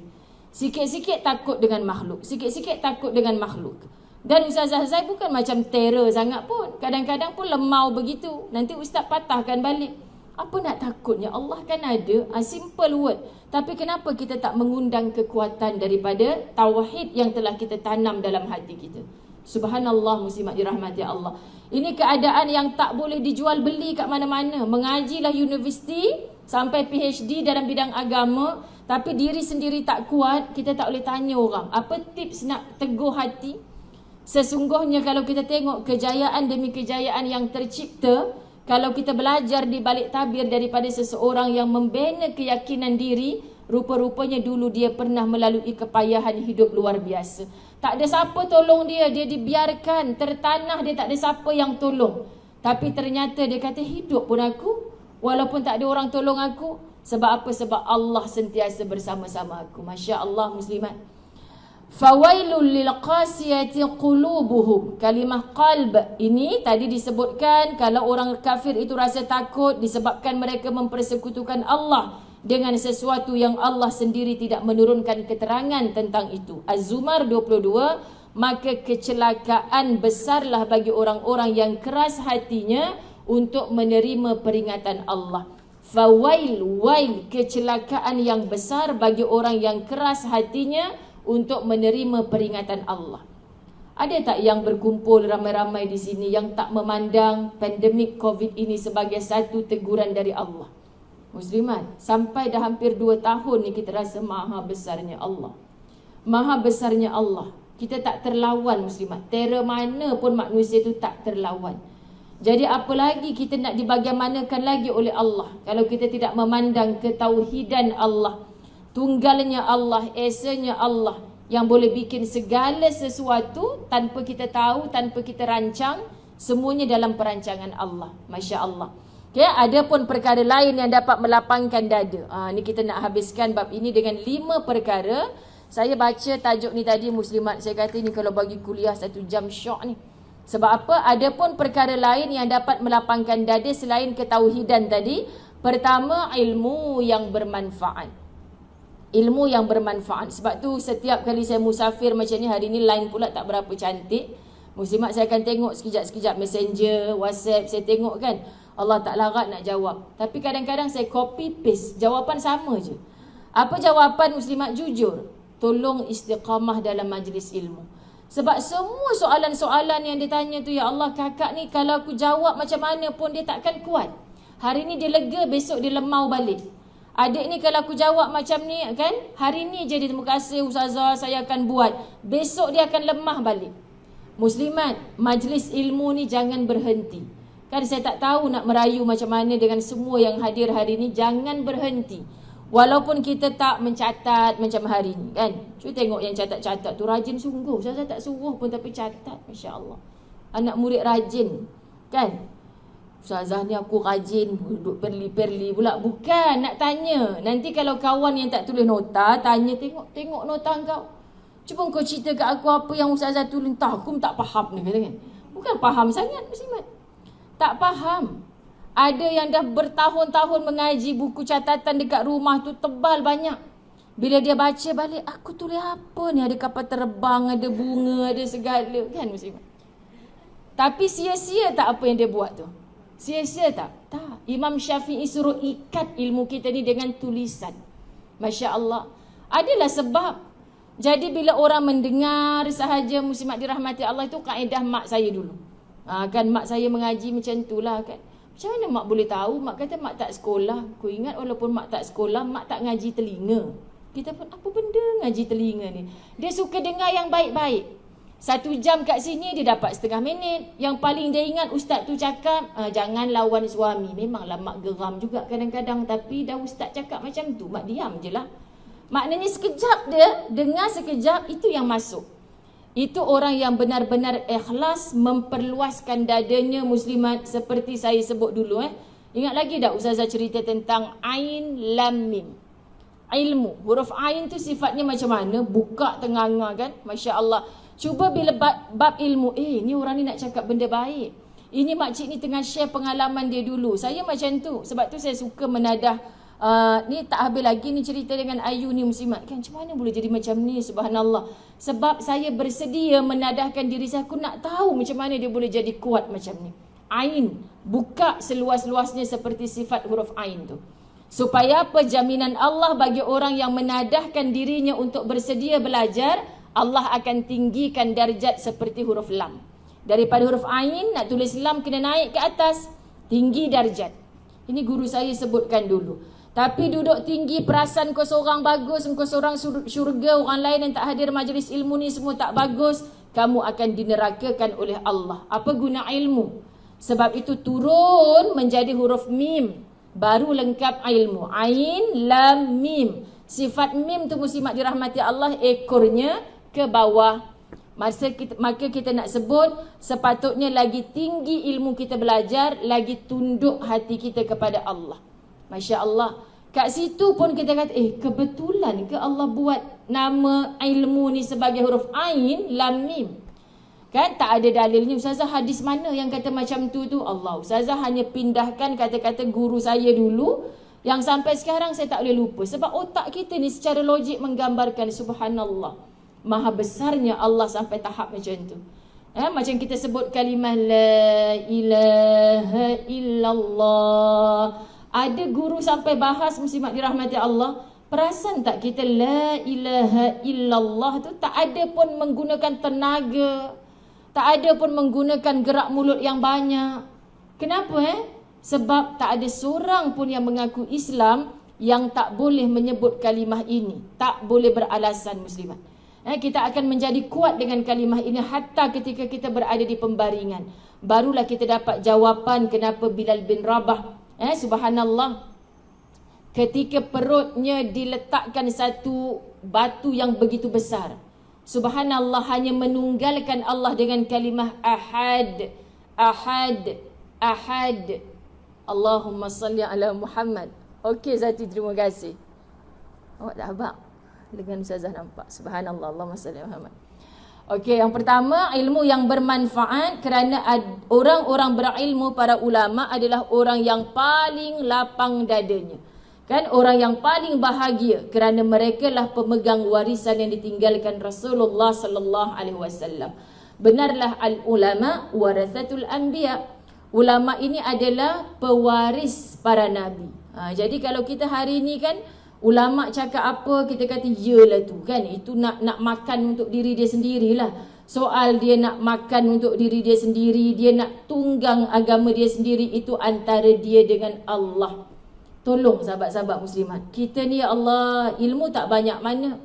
Sikit-sikit takut dengan makhluk. Sikit-sikit takut dengan makhluk. Dan Ustazah Zai bukan macam terror sangat pun. Kadang-kadang pun lemau begitu. Nanti Ustaz patahkan balik. Apa nak takutnya? Allah kan ada. Simple word. Tapi kenapa kita tak mengundang kekuatan daripada tauhid yang telah kita tanam dalam hati kita? Subhanallah, muslimat dirahmati Allah. Ini keadaan yang tak boleh dijual beli kat mana-mana. Mengajilah universiti sampai PhD dalam bidang agama, tapi diri sendiri tak kuat, kita tak boleh tanya orang. Apa tips nak teguh hati? Sesungguhnya kalau kita tengok kejayaan demi kejayaan yang tercipta, kalau kita belajar di balik tabir daripada seseorang yang membina keyakinan diri, rupa-rupanya dulu dia pernah melalui kepayahan hidup luar biasa. Tak ada siapa tolong dia, dia dibiarkan tertanah, dia tak ada siapa yang tolong. Tapi ternyata dia kata hidup pun aku walaupun tak ada orang tolong aku. Sebab apa? Sebab Allah sentiasa bersama-sama aku. Masya Allah muslimat. Fawailul lil qasiyati qulubuhum. Kalimah qalb ini tadi disebutkan kalau orang kafir itu rasa takut disebabkan mereka mempersekutukan Allah dengan sesuatu yang Allah sendiri tidak menurunkan keterangan tentang itu. Az-Zumar 22. Maka kecelakaan besarlah bagi orang-orang yang keras hatinya untuk menerima peringatan Allah. Fawail, wail, kecelakaan yang besar bagi orang yang keras hatinya untuk menerima peringatan Allah. Ada tak yang berkumpul ramai-ramai di sini yang tak memandang pandemik COVID ini sebagai satu teguran dari Allah? Muslimat, sampai dah hampir 2 tahun ni kita rasa maha besarnya Allah. Maha besarnya Allah. Kita tak terlawan muslimat. Teror mana pun manusia itu tak terlawan. Jadi apa lagi kita nak dibagaimanakan lagi oleh Allah kalau kita tidak memandang ketauhidan Allah, tunggalnya Allah, esanya Allah yang boleh bikin segala sesuatu tanpa kita tahu, tanpa kita rancang, semuanya dalam perancangan Allah. Masya Allah. Okay, ada pun perkara lain yang dapat melapangkan dada. Ni kita nak habiskan bab ini dengan 5 perkara. Saya baca tajuk ni tadi muslimat, saya kata ni kalau bagi kuliah 1 jam syok ni. Sebab apa? Ada pun perkara lain yang dapat melapangkan dada selain ketauhidan tadi. Pertama, ilmu yang bermanfaat. Ilmu yang bermanfaat. Sebab tu setiap kali saya musafir macam ni, hari ni line pula tak berapa cantik. Muslimat saya akan tengok sekejap-sekejap messenger, WhatsApp, saya tengok kan. Allah tak larat nak jawab. Tapi kadang-kadang saya copy paste, jawapan sama je. Apa jawapan muslimat? Jujur. Tolong istiqamah dalam majlis ilmu. Sebab semua soalan-soalan yang dia tanya tu, ya Allah, kakak ni kalau aku jawab macam mana pun dia takkan kuat. Hari ni dia lega, besok dia lemau balik. Adik ni kalau aku jawab macam ni kan, hari ni je dia terima kasih ustazah, saya akan buat. Besok dia akan lemah balik. Muslimat, majlis ilmu ni jangan berhenti. Kan saya tak tahu nak merayu macam mana dengan semua yang hadir hari ni. Jangan berhenti. Walaupun kita tak mencatat macam hari ni kan. Cuba tengok yang catat-catat tu rajin sungguh. Saya tak suruh pun tapi catat. Masya Allah. Anak murid rajin kan. Ustazah ni aku rajin duduk perli-perli pula. Bukan, nak tanya. Nanti kalau kawan yang tak tulis nota, tanya, tengok nota kau. Cuba kau cerita kat aku apa yang ustazah tulis. Tak, aku tak faham ni kata kan. Bukan faham sangat muslimat. Tak faham. Ada yang dah bertahun-tahun mengaji buku catatan dekat rumah tu tebal banyak. Bila dia baca balik, aku tulis apa ni? Ada kapal terbang, ada bunga, ada segala kan muslimat. Tapi sia-sia tak apa yang dia buat tu? Sia-sia tak? Tak. Imam Syafi'i suruh ikat ilmu kita ni dengan tulisan. Masya Allah. Adalah sebab. Jadi bila orang mendengar sahaja muslimat dirahmati Allah, itu kaedah mak saya dulu. Kan mak saya mengaji macam itulah kan. Macam mana mak boleh tahu? Mak kata mak tak sekolah. Aku ingat walaupun mak tak sekolah, mak tak ngaji telinga. Kita pun apa benda ngaji telinga ni? Dia suka dengar yang baik-baik. 1 jam kat sini dia dapat setengah minit. Yang paling dia ingat ustaz tu cakap, jangan lawan suami. Memanglah mak geram juga kadang-kadang. Tapi dah ustaz cakap macam tu, mak diam je lah. Maknanya sekejap dia dengar, sekejap itu yang masuk. Itu orang yang benar-benar ikhlas memperluaskan dadanya muslimat seperti saya sebut dulu. Ingat lagi tak ustazah cerita tentang Ain Lam Mim. Ilmu. Huruf Ain tu sifatnya macam mana? Buka tengah-tengah kan? Masya Allah. Cuba bila bab ilmu. Ni orang ni nak cakap benda baik. Ini makcik ni tengah share pengalaman dia dulu. Saya macam tu. Sebab tu saya suka menadah. Ni tak habis lagi ni cerita dengan Ayu ni muslimat kan. Macam mana boleh jadi macam ni? Subhanallah. Sebab saya bersedia menadahkan diri saya. Aku nak tahu macam mana dia boleh jadi kuat macam ni. Ain. Buka seluas-luasnya seperti sifat huruf Ain tu. Supaya apa? Jaminan Allah bagi orang yang menadahkan dirinya untuk bersedia belajar. Allah akan tinggikan darjat seperti huruf Lam. Daripada huruf Ain nak tulis Lam kena naik ke atas. Tinggi darjat. Ini guru saya sebutkan dulu. Tapi duduk tinggi, perasan kau seorang bagus, kau seorang syurga, orang lain yang tak hadir majlis ilmu ni semua tak bagus, kamu akan dinerakakan oleh Allah. Apa guna ilmu? Sebab itu turun menjadi huruf Mim. Baru lengkap ilmu. Ain, Lam, Mim. Sifat Mim tu muslimat dirahmati Allah, ekornya ke bawah. Maka kita nak sebut sepatutnya lagi tinggi ilmu kita belajar, lagi tunduk hati kita kepada Allah. Masya Allah. Kat situ pun kita kata, kebetulan ke Allah buat nama ilmu ni sebagai huruf Ain, Lam, Mim? Kan tak ada dalilnya. Ustazah, hadis mana yang kata macam tu? Allah, Ustazah hanya pindahkan kata-kata guru saya dulu, yang sampai sekarang saya tak boleh lupa. Sebab otak kita ni secara logik menggambarkan, subhanallah, maha besarnya Allah sampai tahap macam tu. Macam kita sebut kalimah La ilaha illallah. Ada guru sampai bahas, muslimat dirahmati Allah, perasan tak kita La ilaha illallah tu tak ada pun menggunakan tenaga, tak ada pun menggunakan gerak mulut yang banyak. Kenapa? Sebab tak ada seorang pun yang mengaku Islam yang tak boleh menyebut kalimah ini. Tak boleh beralasan, muslimat. Kita akan menjadi kuat dengan kalimah ini hatta ketika kita berada di pembaringan. Barulah kita dapat jawapan kenapa Bilal bin Rabah, subhanallah, ketika perutnya diletakkan satu batu yang begitu besar, subhanallah, hanya menunggalkan Allah dengan kalimah Ahad, Ahad, Ahad. Allahumma salli ala Muhammad. Okey Zati, terima kasih. Awak dah abang dengan Ustazah nampak. Subhanallah, Allahumma salli ala Muhammad. Okey, yang pertama, ilmu yang bermanfaat, kerana orang-orang berilmu, para ulama adalah orang yang paling lapang dadanya. Kan, orang yang paling bahagia kerana mereka lah pemegang warisan yang ditinggalkan Rasulullah sallallahu alaihi wasallam. Benarlah al-ulama warathatul anbiya. Ulama ini adalah pewaris para nabi. Jadi kalau kita hari ini kan, ulama cakap apa, kita kata yalah tu kan, itu nak makan untuk diri dia sendirilah. Soal dia nak makan untuk diri dia sendiri, dia nak tunggang agama dia sendiri, itu antara dia dengan Allah. Tolong sahabat-sahabat muslimat, kita ni ya Allah, ilmu tak banyak mana,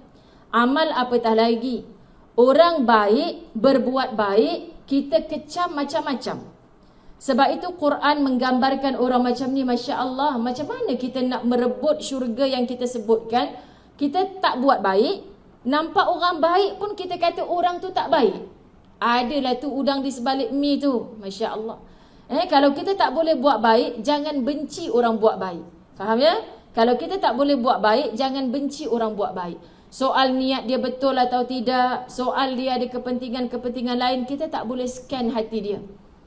amal apatah lagi. Orang baik, berbuat baik, kita kecam macam-macam. Sebab itu Quran menggambarkan orang macam ni, Masya Allah. Macam mana kita nak merebut syurga yang kita sebutkan? Kita tak buat baik, nampak orang baik pun kita kata orang tu tak baik. Adalah tu udang di sebalik mi tu, Masya Allah. Kalau kita tak boleh buat baik, jangan benci orang buat baik. Faham ya? Kalau kita tak boleh buat baik, jangan benci orang buat baik. Soal niat dia betul atau tidak, soal dia ada kepentingan-kepentingan lain, kita tak boleh scan hati dia.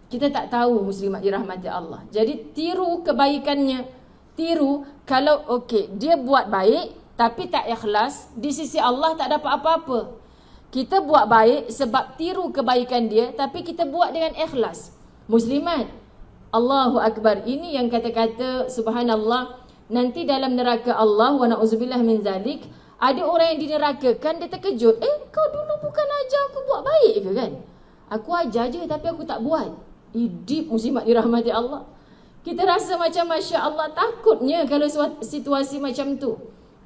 Kita tak tahu, muslimat dirahmati Allah. Jadi tiru kebaikannya. Tiru kalau dia buat baik tapi tak ikhlas, di sisi Allah tak dapat apa-apa. Kita buat baik sebab tiru kebaikan dia, tapi kita buat dengan ikhlas. Muslimat, Allahu Akbar, ini yang kata-kata subhanallah, nanti dalam neraka Allah, wa na'udzubillah min zalik, ada orang yang dinerakakan, dia terkejut. Kau dulu bukan ajar aku buat baik ke kan? Aku ajar je tapi aku tak buat. Deep, muslimat dirahmati Allah. Kita rasa macam Masya Allah, takutnya kalau situasi macam tu.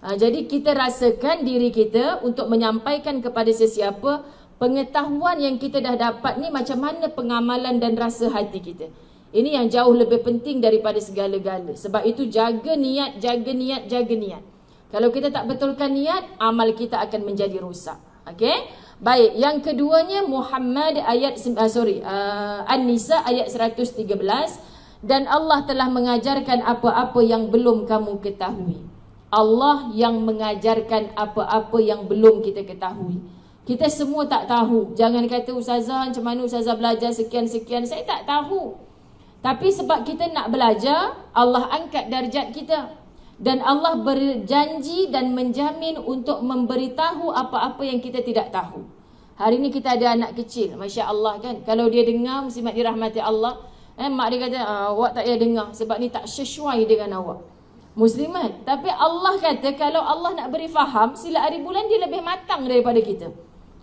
Jadi kita rasakan diri kita untuk menyampaikan kepada sesiapa pengetahuan yang kita dah dapat ni, macam mana pengamalan dan rasa hati kita. Ini yang jauh lebih penting daripada segala-gala. Sebab itu jaga niat, jaga niat, jaga niat. Kalau kita tak betulkan niat, amal kita akan menjadi rosak. Okey? Baik, yang keduanya Muhammad ayat An-Nisa ayat 113, dan Allah telah mengajarkan apa-apa yang belum kamu ketahui. Allah yang mengajarkan apa-apa yang belum kita ketahui. Kita semua tak tahu. Jangan kata Ustazah, macam mana Ustazah belajar sekian-sekian, saya tak tahu. Tapi sebab kita nak belajar, Allah angkat darjat kita. Dan Allah berjanji dan menjamin untuk memberitahu apa-apa yang kita tidak tahu. Hari ni kita ada anak kecil, Masya Allah kan. Kalau dia dengar, muslimat dirahmati Allah, mak dia kata, awak tak payah dengar sebab ni tak sesuai dengan awak. Muslimat, tapi Allah kata kalau Allah nak beri faham, sila hari bulan dia lebih matang daripada kita.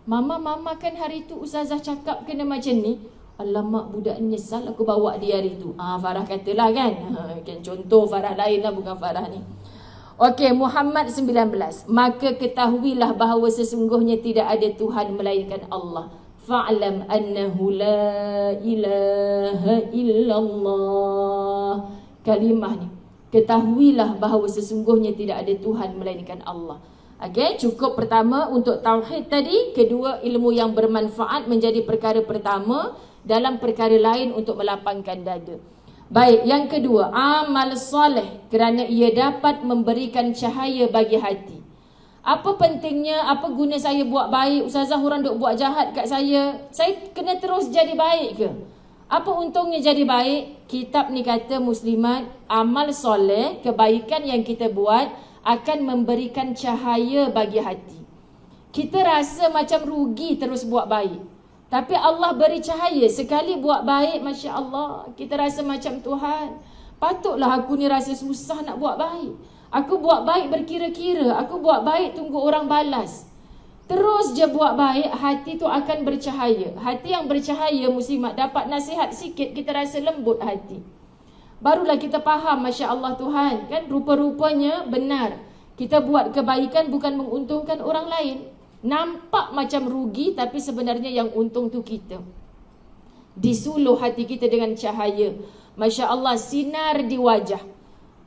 Mama kan hari tu Ustazah cakap kena macam ni. Alamak, budak ni nyesal aku bawa dia hari tu. Farah katalah kan. Contoh Farah lain lah, bukan Farah ni. Okey, Muhammad 19. Maka ketahuilah bahawa sesungguhnya tidak ada Tuhan melainkan Allah. Fa'lam annahu la ilaha illallah. Kalimah ni. Ketahuilah bahawa sesungguhnya tidak ada Tuhan melainkan Allah. Okey, cukup pertama untuk tauhid tadi, kedua ilmu yang bermanfaat menjadi perkara pertama dalam perkara lain untuk melapangkan dada. Baik, yang kedua, amal soleh kerana ia dapat memberikan cahaya bagi hati. Apa pentingnya, apa guna saya buat baik? Ustazah, orang duk buat jahat kat saya kena terus jadi baik ke? Apa untungnya jadi baik? Kitab ni kata muslimat, amal soleh, kebaikan yang kita buat akan memberikan cahaya bagi hati. Kita rasa macam rugi terus buat baik, tapi Allah beri cahaya. Sekali buat baik, Masya Allah, kita rasa macam Tuhan, patutlah aku ni rasa susah nak buat baik. Aku buat baik berkira-kira, aku buat baik tunggu orang balas. Terus je buat baik, hati tu akan bercahaya. Hati yang bercahaya, muslimat, dapat nasihat sikit, kita rasa lembut hati. Barulah kita faham, Masya Allah Tuhan, kan rupa-rupanya benar. Kita buat kebaikan bukan menguntungkan orang lain. Nampak macam rugi, tapi sebenarnya yang untung tu kita. Disuluh hati kita dengan cahaya. Masya Allah, sinar di wajah.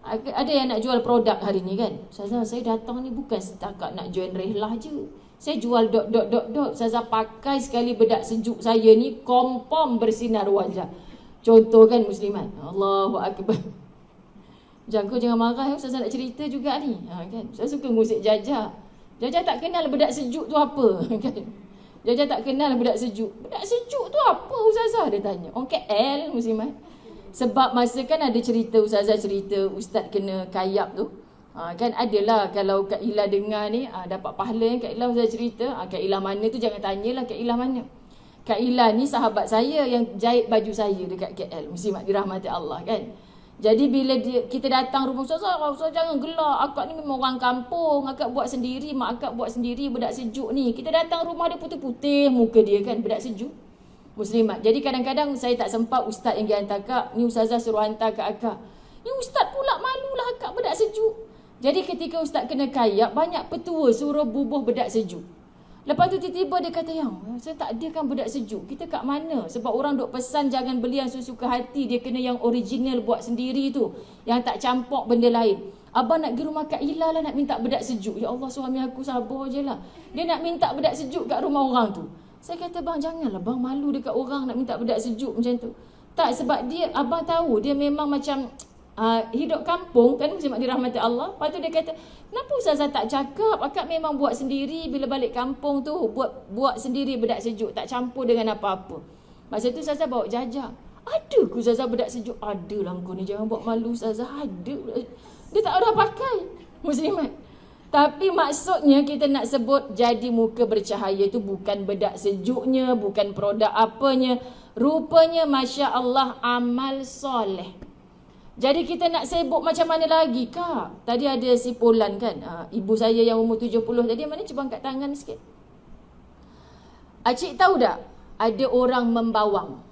Ada yang nak jual produk hari ni kan? Ustazah, saya datang ni bukan setakat nak jual rehlah je. Saya jual dot. Ustazah, pakai sekali bedak sejuk saya ni, confirm bersinar wajah. Contoh kan muslimat. Allahu Akbar. Jangan marah, Ustazah nak cerita juga ni. Kan? Saya suka ngusik Jajah. Jajah tak kenal bedak sejuk tu apa. Kan? Jajah tak kenal bedak sejuk. Bedak sejuk tu apa, Ustazah? Dia tanya. Orang KL, muslimat. Sebab masa kan ada cerita, Ustazah cerita Ustaz kena kayap tu. Kan adalah kalau Kak Ila dengar ni, dapat pahala. Kak Ila Ustazah cerita. Kak Ila mana tu jangan tanyalah Kak Ila mana. Kak Ila ni sahabat saya yang jahit baju saya dekat KL. Muslimat dirahmati Allah kan. Jadi bila kita datang rumah Ustazah, jangan gelak. Akak ni memang orang kampung. Akak buat sendiri, mak akak buat sendiri bedak sejuk ni. Kita datang rumah dia putih-putih muka dia kan, bedak sejuk. Muslimat. Jadi kadang-kadang saya tak sempat ustaz yang hantar akak. Ni Ustazah suruh hantar kat akak. Ni ustaz pula malulah akak bedak sejuk. Jadi ketika ustaz kena kayak, banyak petua suruh bubuh bedak sejuk. Lepas tu tiba-tiba dia kata, yang saya tak ada kan bedak sejuk. Kita kat mana? Sebab orang duk pesan jangan beli yang suka hati. Dia kena yang original buat sendiri tu. Yang tak campur benda lain. Abang nak pergi rumah Kak Ila lah nak minta bedak sejuk. Ya Allah, suami aku sabar je lah. Dia nak minta bedak sejuk kat rumah orang tu. Saya kata, bang janganlah bang, malu dekat orang nak minta bedak sejuk macam tu. Tak, sebab dia, abang tahu dia memang macam hidup kampung kan, muslimat dirahmati Allah. Lepas tu dia kata, kenapa Ustazah tak cakap akak memang buat sendiri bila balik kampung tu, buat sendiri bedak sejuk, tak campur dengan apa-apa. Masa tu Ustazah bawa Jajah. Ada ke Ustazah bedak sejuk? Ada lah kau ni, jangan buat malu Ustazah. Ada. Dia tak ada pakai, muslimat. Tapi maksudnya kita nak sebut jadi muka bercahaya tu bukan bedak sejuknya, bukan produk apanya. Rupanya Masya Allah amal soleh. Jadi kita nak sibuk macam mana lagi, Kak? Tadi ada si Polan kan, ibu saya yang umur 70 tadi, mana cuba angkat tangan sikit. Acik tahu tak? Ada orang membawang.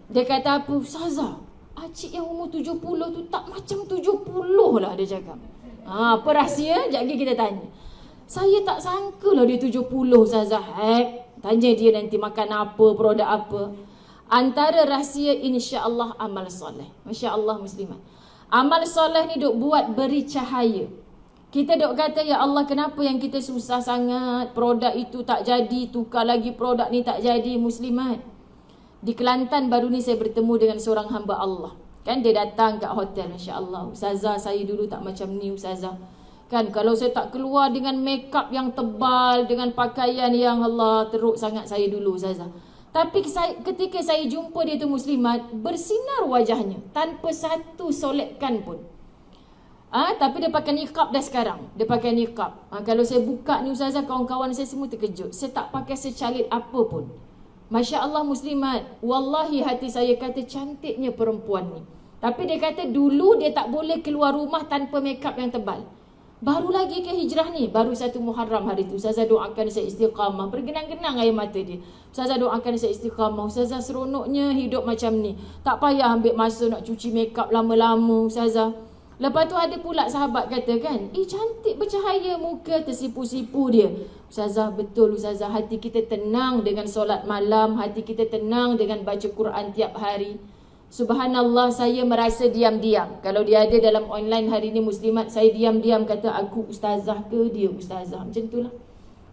Dia kata apa? Ustazah, acik yang umur 70 tu tak macam 70 lah dia cakap. Apa rahsia? Sekejap lagi kita tanya. Saya tak sangka lah dia 70 Ustazah. Tanya dia nanti makan apa, produk apa. Antara rahsia insya-Allah amal soleh. Masya-Allah muslimat. Amal soleh ni duk buat beri cahaya. Kita duk kata, ya Allah kenapa yang kita susah sangat, produk itu tak jadi, tukar lagi produk ni tak jadi, muslimat. Di Kelantan baru ni saya bertemu dengan seorang hamba Allah. Kan dia datang kat hotel, Masya-Allah. Ustazah, saya dulu tak macam ni Ustazah. Kan kalau saya tak keluar dengan makeup yang tebal, dengan pakaian yang Allah teruk sangat saya dulu Ustazah. Tapi ketika saya jumpa dia tu muslimat, bersinar wajahnya tanpa satu solekan pun. Tapi dia pakai niqab dah sekarang. Dia pakai niqab. Kalau saya buka ni Ustazah, kawan-kawan saya semua terkejut. Saya tak pakai secalit apa pun. Masya Allah muslimat. Wallahi hati saya kata cantiknya perempuan ni. Tapi dia kata dulu dia tak boleh keluar rumah tanpa makeup yang tebal. Baru lagi ke hijrah ni, baru 1 Muharram hari tu. Ustazah doakan saya istiqamah. Bergenang-genang air mata dia. Ustazah doakan saya istiqamah. Ustazah seronoknya hidup macam ni. Tak payah ambil masa nak cuci makeup lama-lama Ustazah. Lepas tu ada pula sahabat kata kan, cantik bercahaya muka, tersipu-sipu dia. Ustazah, betul Ustazah, hati kita tenang dengan solat malam, hati kita tenang dengan baca Quran tiap hari. Subhanallah, saya merasa diam-diam. Kalau dia ada dalam online hari ni muslimat, saya diam-diam kata aku ustazah ke dia ustazah. Macam itulah.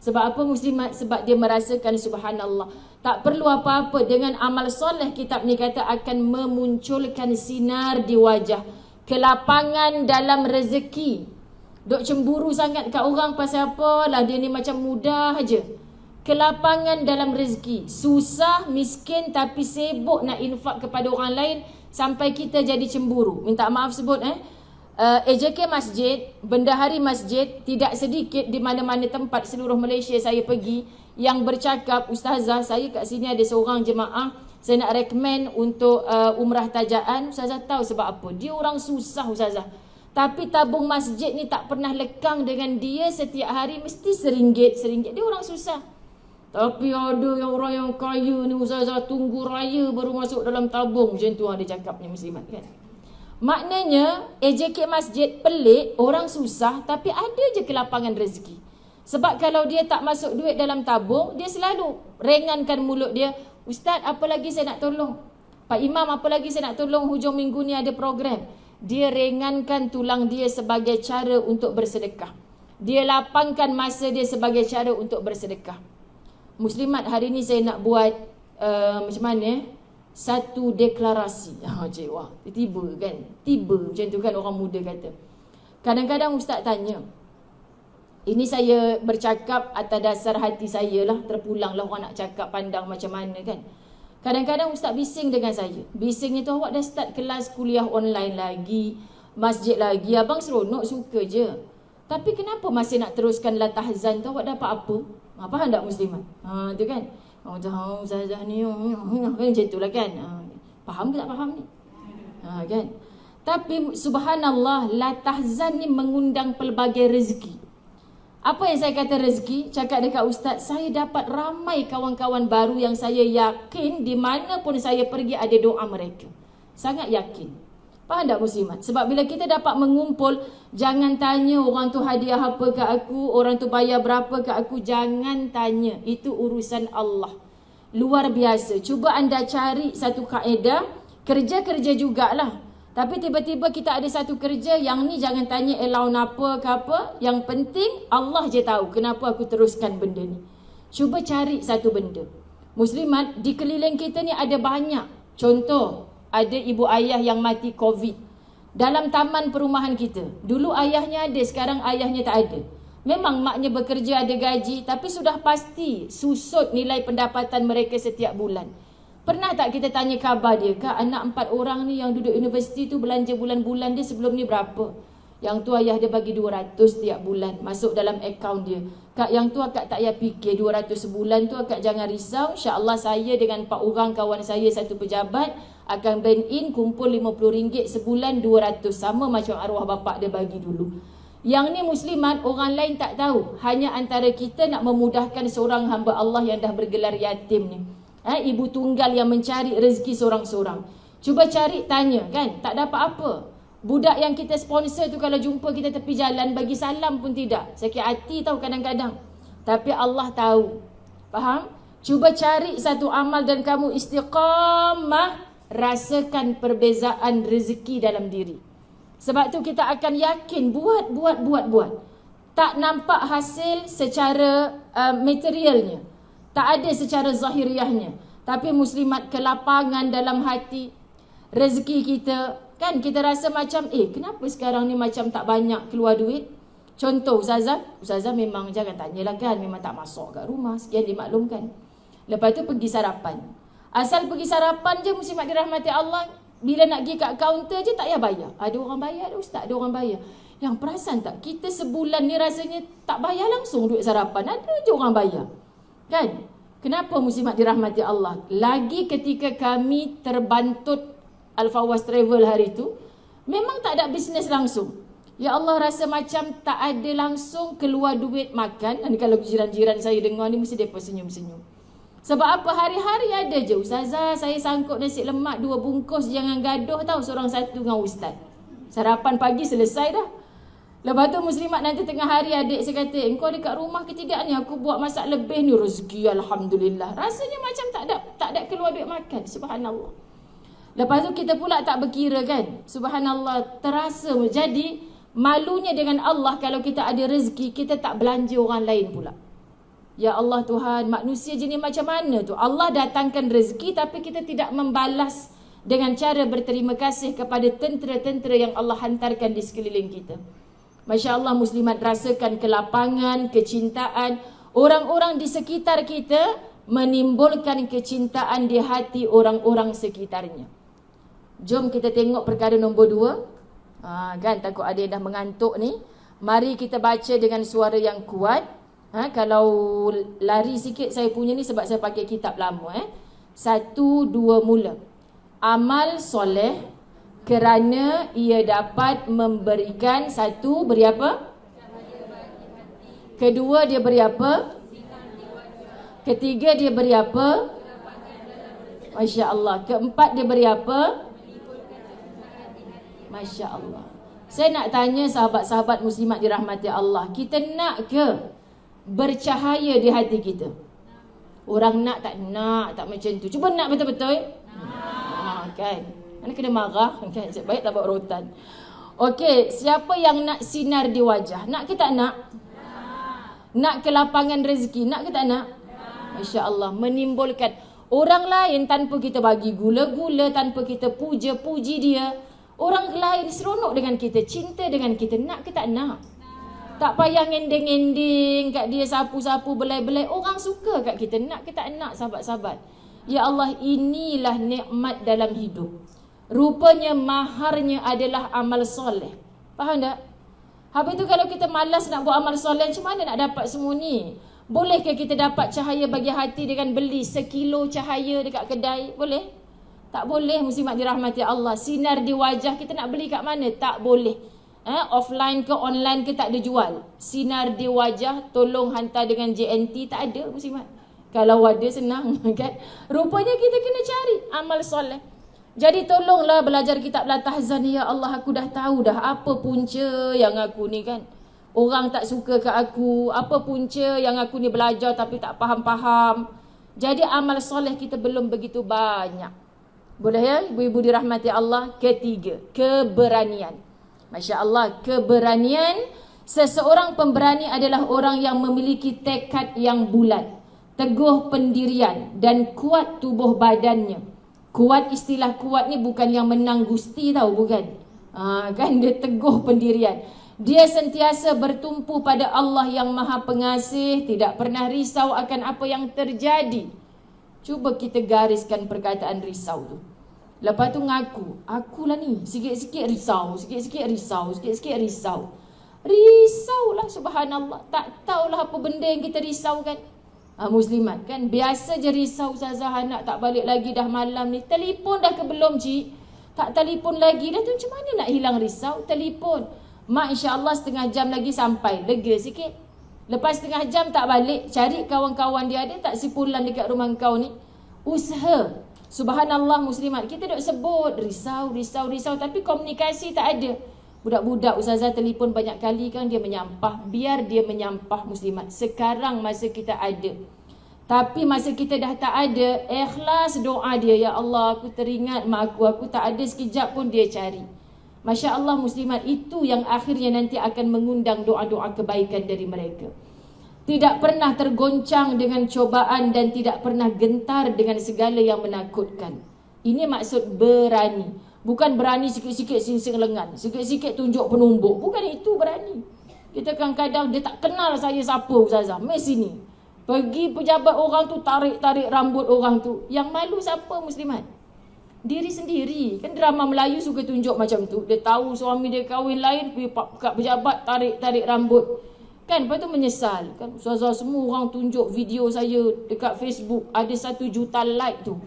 Sebab apa muslimat? Sebab dia merasakan subhanallah. Tak perlu apa-apa, dengan amal soleh kitab ni kata akan memunculkan sinar di wajah, kelapangan dalam rezeki. Dok cemburu sangat kat orang pasal apa lah, dia ni macam mudah aja. Kelapangan dalam rezeki, susah, miskin tapi sibuk nak infak kepada orang lain sampai kita jadi cemburu. Minta maaf sebut AJK Masjid, bendahari masjid, tidak sedikit di mana-mana tempat seluruh Malaysia saya pergi yang bercakap, ustazah saya kat sini ada seorang jemaah, saya nak recommend untuk umrah tajaan. Ustazah tahu sebab apa? Dia orang susah ustazah, tapi tabung masjid ni tak pernah lekang dengan dia, setiap hari mesti RM1. Dia orang susah. Tapi ada yang orang yang kaya ni ustazah tunggu raya baru masuk dalam tabung. Macam tu dia cakapnya muslimat kan. Maknanya AJK Masjid pelik, orang susah tapi ada je kelapangan rezeki. Sebab kalau dia tak masuk duit dalam tabung, dia selalu ringankan mulut dia, ustaz apa lagi saya nak tolong, Pak Imam apa lagi saya nak tolong, hujung minggu ni ada program. Dia ringankan tulang dia sebagai cara untuk bersedekah. Dia lapangkan masa dia sebagai cara untuk bersedekah. Muslimat, hari ni saya nak buat macam mana satu deklarasi. Cik, wah, tiba kan? Tiba macam tu kan orang muda kata. Kadang-kadang ustaz tanya, ini saya bercakap atas dasar hati saya lah, terpulang lah orang nak cakap pandang macam mana kan. Kadang-kadang ustaz bising dengan saya. Bisingnya tu, awak dah start kelas kuliah online lagi, masjid lagi, abang seronok suka je. Tapi kenapa masih nak teruskan latahzan tu? Awak dapat apa? Faham tak muslimat? Tu kan. Orang tahu ustazah ni kan macam itulah kan. Faham ke tak faham ni? Kan. Tapi subhanallah, latahzan ni mengundang pelbagai rezeki. Apa yang saya kata rezeki? Cakap dekat ustaz, saya dapat ramai kawan-kawan baru yang saya yakin di mana pun saya pergi ada doa mereka. Sangat yakin. Faham tak muslimat? Sebab bila kita dapat mengumpul, jangan tanya orang tu hadiah apa ke aku, orang tu bayar berapa ke aku, jangan tanya. Itu urusan Allah. Luar biasa. Cuba anda cari satu kaedah, kerja-kerja jugalah. Tapi tiba-tiba kita ada satu kerja, yang ni jangan tanya allowance apa ke apa. Yang penting Allah je tahu kenapa aku teruskan benda ni. Cuba cari satu benda. Muslimat, di keliling kita ni ada banyak. Contoh, ada ibu ayah yang mati COVID dalam taman perumahan kita. Dulu ayahnya ada, sekarang ayahnya tak ada. Memang maknya bekerja, ada gaji, tapi sudah pasti susut nilai pendapatan mereka setiap bulan. Pernah tak kita tanya khabar dia, Kak, anak 4 orang ni yang duduk universiti tu belanja bulan-bulan dia sebelum ni berapa? Yang tu ayah dia bagi 200 setiap bulan masuk dalam akaun dia. Kak, yang tu akak tak payah fikir, 200 sebulan tu akak jangan risau. InsyaAllah saya dengan 4 orang kawan saya, satu pejabat, akan bank in kumpul RM50 sebulan 200. Sama macam arwah bapak dia bagi dulu. Yang ni muslimat, orang lain tak tahu. Hanya antara kita nak memudahkan seorang hamba Allah yang dah bergelar yatim ni. Ibu tunggal yang mencari rezeki seorang-seorang. Cuba cari, tanya kan, tak dapat apa. Budak yang kita sponsor tu kalau jumpa kita tepi jalan, bagi salam pun tidak. Sakit hati tahu kadang-kadang. Tapi Allah tahu. Faham? Cuba cari satu amal dan kamu istiqamah, rasakan perbezaan rezeki dalam diri. Sebab tu kita akan yakin buat. Tak nampak hasil secara materialnya. Tak ada secara zahiriahnya. Tapi muslimat, kelapangan dalam hati, rezeki kita, kan kita rasa macam, kenapa sekarang ni macam tak banyak keluar duit? Contoh Ustazah memang jangan tanyalah kan, memang tak masuk kat rumah, sekian dimaklumkan. Lepas tu pergi sarapan. Asal pergi sarapan je muslimat dirahmati Allah, bila nak pergi kat kaunter je tak payah bayar. Ada orang bayar, ada ustaz, ada orang bayar. Yang perasan tak, kita sebulan ni rasanya tak bayar langsung duit sarapan, ada je orang bayar. Kan? Kenapa muslimat dirahmati Allah? Lagi ketika kami terbantut Al-Fawaz Travel hari tu, memang tak ada bisnes langsung. Ya Allah, rasa macam tak ada langsung keluar duit makan. Dan kalau jiran-jiran saya dengar ni, mesti mereka senyum-senyum. Sebab apa? Hari-hari ada je, ustazah saya sangkut nasi lemak 2 bungkus, jangan gaduh tau, seorang satu dengan ustaz. Sarapan pagi selesai dah. Lepas tu muslimat nanti tengah hari adik saya kata, engkau dekat rumah ke tidak ni? Aku buat masak lebih ni, rezeki alhamdulillah. Rasanya macam tak ada keluar duit makan. Subhanallah. Lepas tu kita pula tak berkira kan. Subhanallah, terasa. Jadi malunya dengan Allah kalau kita ada rezeki, kita tak belanja orang lain pula. Ya Allah Tuhan, manusia jenis macam mana tu? Allah datangkan rezeki tapi kita tidak membalas dengan cara berterima kasih kepada tentera-tentera yang Allah hantarkan di sekeliling kita. Masya Allah, muslimat rasakan kelapangan, kecintaan. Orang-orang di sekitar kita menimbulkan kecintaan di hati orang-orang sekitarnya. Jom kita tengok perkara nombor 2. Kan takut ada yang dah mengantuk ni. Mari kita baca dengan suara yang kuat. Kalau lari sikit saya punya ni sebab saya pakai kitab lama. 1, 2, mula. Amal soleh kerana ia dapat memberikan, 1, beri apa? Kedua, dia beri apa? Ketiga, dia beri apa? Masya Allah. Keempat, dia beri apa? Masya Allah. Saya nak tanya sahabat-sahabat muslimat dirahmati Allah, kita nak ke bercahaya di hati kita? Orang nak tak macam tu. Cuba nak betul-betul. Kan? Mana kena marah kan? Baik tak buat rotan. Okey, siapa yang nak sinar di wajah? Nak ke tak nak? Nak kelapangan rezeki? Nak ke tak nak? Masya Allah, menimbulkan orang lain tanpa kita bagi gula-gula, tanpa kita puja-puji dia. Orang lain seronok dengan kita, cinta dengan kita. Nak ke tak nak? Tak payah ngending-ngending kat dia, sapu-sapu, belai-belai. Orang suka kat kita. Nak ke tak nak, sahabat-sahabat? Ya Allah, inilah nikmat dalam hidup. Rupanya maharnya adalah amal soleh. Faham tak? Habis tu kalau kita malas nak buat amal soleh, macam mana nak dapat semua ni? Bolehkah kita dapat cahaya bagi hati dengan beli 1 kilo cahaya dekat kedai? Boleh? Tak boleh, muslimat dirahmati Allah. Sinar di wajah kita nak beli kat mana? Tak boleh. Offline ke online ke tak ada jual. Sinar di wajah tolong hantar dengan JNT, tak ada, muslimat. Kalau ada senang kan. Rupanya kita kena cari amal soleh. Jadi tolonglah belajar kitab Latahzan. Ya Allah, aku dah tahu dah apa punca yang aku ni kan. Orang tak suka ke aku. Apa punca yang aku ni belajar tapi tak faham-faham. Jadi amal soleh kita belum begitu banyak. Boleh ya ibu-ibu dirahmati Allah? Ketiga, keberanian. Masya Allah, keberanian. Seseorang pemberani adalah orang yang memiliki tekad yang bulat, teguh pendirian dan kuat tubuh badannya. Kuat, istilah kuat ni bukan yang menang gusti tau, bukan. Kan dia teguh pendirian. Dia sentiasa bertumpu pada Allah yang Maha Pengasih, tidak pernah risau akan apa yang terjadi. Cuba kita gariskan perkataan risau tu. Lepas tu ngaku, akulah ni, sikit-sikit risau, sikit-sikit risau, sikit-sikit risau. Risaulah, subhanallah. Tak tahulah apa benda yang kita risaukan. Muslimat kan, biasa je risau, Ustazah anak tak balik lagi dah malam ni. Telefon dah ke belum cik? Tak telefon lagi dah tu, macam mana nak hilang risau? Telefon. Mak insyaAllah setengah jam lagi sampai, lega sikit. Lepas setengah jam tak balik, cari kawan-kawan dia, ada tak sipulan dekat rumah kau ni? Usaha. Subhanallah muslimat, kita duk sebut risau, tapi komunikasi tak ada. Budak-budak Ustazah telefon banyak kali kan, dia menyampah. Biar dia menyampah muslimat. Sekarang masa kita ada. Tapi masa kita dah tak ada, ikhlas doa dia. Ya Allah, aku teringat mak aku tak ada sekejap pun dia cari. Masya Allah muslimat, itu yang akhirnya nanti akan mengundang doa-doa kebaikan dari mereka. Tidak pernah tergoncang dengan cobaan dan tidak pernah gentar dengan segala yang menakutkan. Ini maksud berani. Bukan berani sikit-sikit singsing lengan, sikit-sikit tunjuk penumbuk. Bukan itu berani. Kita kadang-kadang dia tak kenal saya siapa Ustazah. Mai sini. Pergi pejabat orang tu, tarik-tarik rambut orang tu. Yang malu siapa muslimat? Diri sendiri. Kan drama Melayu suka tunjuk macam tu. Dia tahu suami dia kahwin lain, pergi kat pejabat tarik-tarik rambut. Kan lepas tu menyesal. Kan Ustazah semua orang tunjuk video saya dekat Facebook. Ada 1 juta like tu.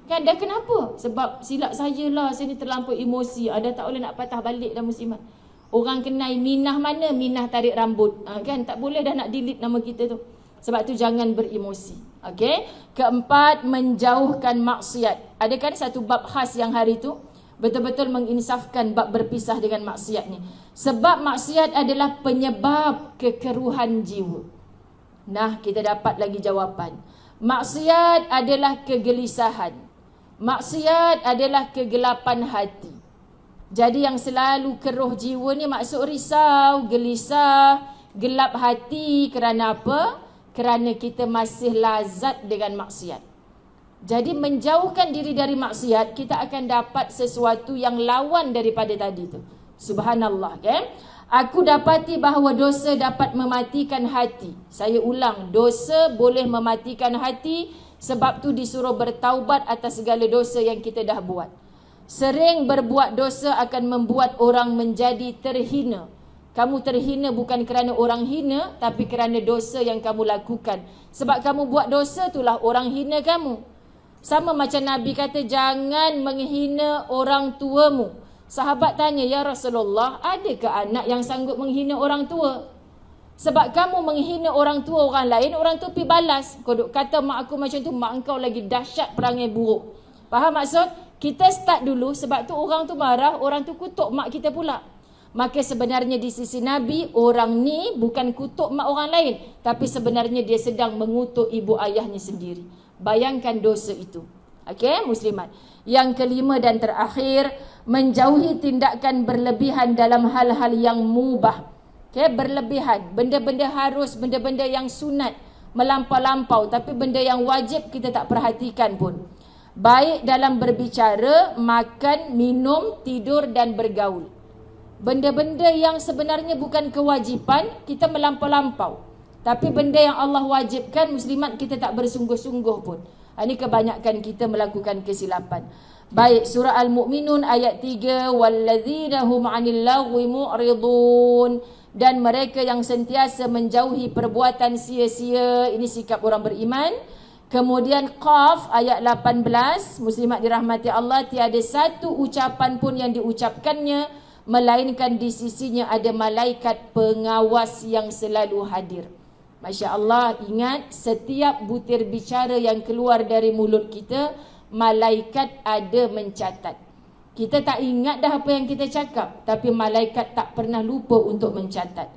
Kan dah kenapa? Sebab silap saya lah, saya ni terlampau emosi. Ada tak boleh nak patah balik dah muslimat. Orang kenal Minah mana? Minah tarik rambut. Kan tak boleh dah nak delete nama kita tu. Sebab tu jangan beremosi. Okey. Keempat, menjauhkan maksiat. Ada kan satu bab khas yang hari tu betul-betul menginsafkan bab berpisah dengan maksiat ni. Sebab maksiat adalah penyebab kekeruhan jiwa. Nah, kita dapat lagi jawapan. Maksiat adalah kegelisahan. Maksiat adalah kegelapan hati. Jadi yang selalu keruh jiwa ni maksud risau, gelisah, gelap hati kerana apa? Kerana kita masih lazat dengan maksiat. Jadi menjauhkan diri dari maksiat, kita akan dapat sesuatu yang lawan daripada tadi tu. Subhanallah, kan? Aku dapati bahawa dosa dapat mematikan hati. Saya ulang, dosa boleh mematikan hati, sebab tu disuruh bertaubat atas segala dosa yang kita dah buat. Sering berbuat dosa akan membuat orang menjadi terhina. Kamu terhina bukan kerana orang hina, tapi kerana dosa yang kamu lakukan. Sebab kamu buat dosa, itulah orang hina kamu. Sama macam Nabi kata, jangan menghina orang tuamu. Sahabat tanya, ya Rasulullah, adakah anak yang sanggup menghina orang tua? Sebab kamu menghina orang tua orang lain, orang tu pergi balas. Kau duk kata mak aku macam tu, mak engkau lagi dahsyat perangai buruk. Faham maksud? Kita start dulu, sebab tu orang tu marah, orang tu kutuk mak kita pula. Maka sebenarnya di sisi Nabi, orang ni bukan kutuk mak orang lain, tapi sebenarnya dia sedang mengutuk ibu ayahnya sendiri. Bayangkan dosa itu. Okey, muslimat. Yang kelima dan terakhir, menjauhi tindakan berlebihan dalam hal-hal yang mubah. Okey, berlebihan. Benda-benda harus, benda-benda yang sunat, melampau-lampau. Tapi benda yang wajib kita tak perhatikan pun. Baik dalam berbicara, makan, minum, tidur dan bergaul. Benda-benda yang sebenarnya bukan kewajipan, kita melampau-lampau. Tapi benda yang Allah wajibkan, muslimat kita tak bersungguh-sungguh pun. Ini kebanyakan kita melakukan kesilapan. Baik, surah Al-Mu'minun ayat 3, walladzina hum 'anil lagwi mu'ridun, dan mereka yang sentiasa menjauhi perbuatan sia-sia. Ini sikap orang beriman. Kemudian Qaf ayat 18, muslimat dirahmati Allah, tiada satu ucapan pun yang diucapkannya melainkan di sisinya ada malaikat pengawas yang selalu hadir. Masya Allah, ingat, setiap butir bicara yang keluar dari mulut kita, malaikat ada mencatat. Kita tak ingat dah apa yang kita cakap, tapi malaikat tak pernah lupa untuk mencatat.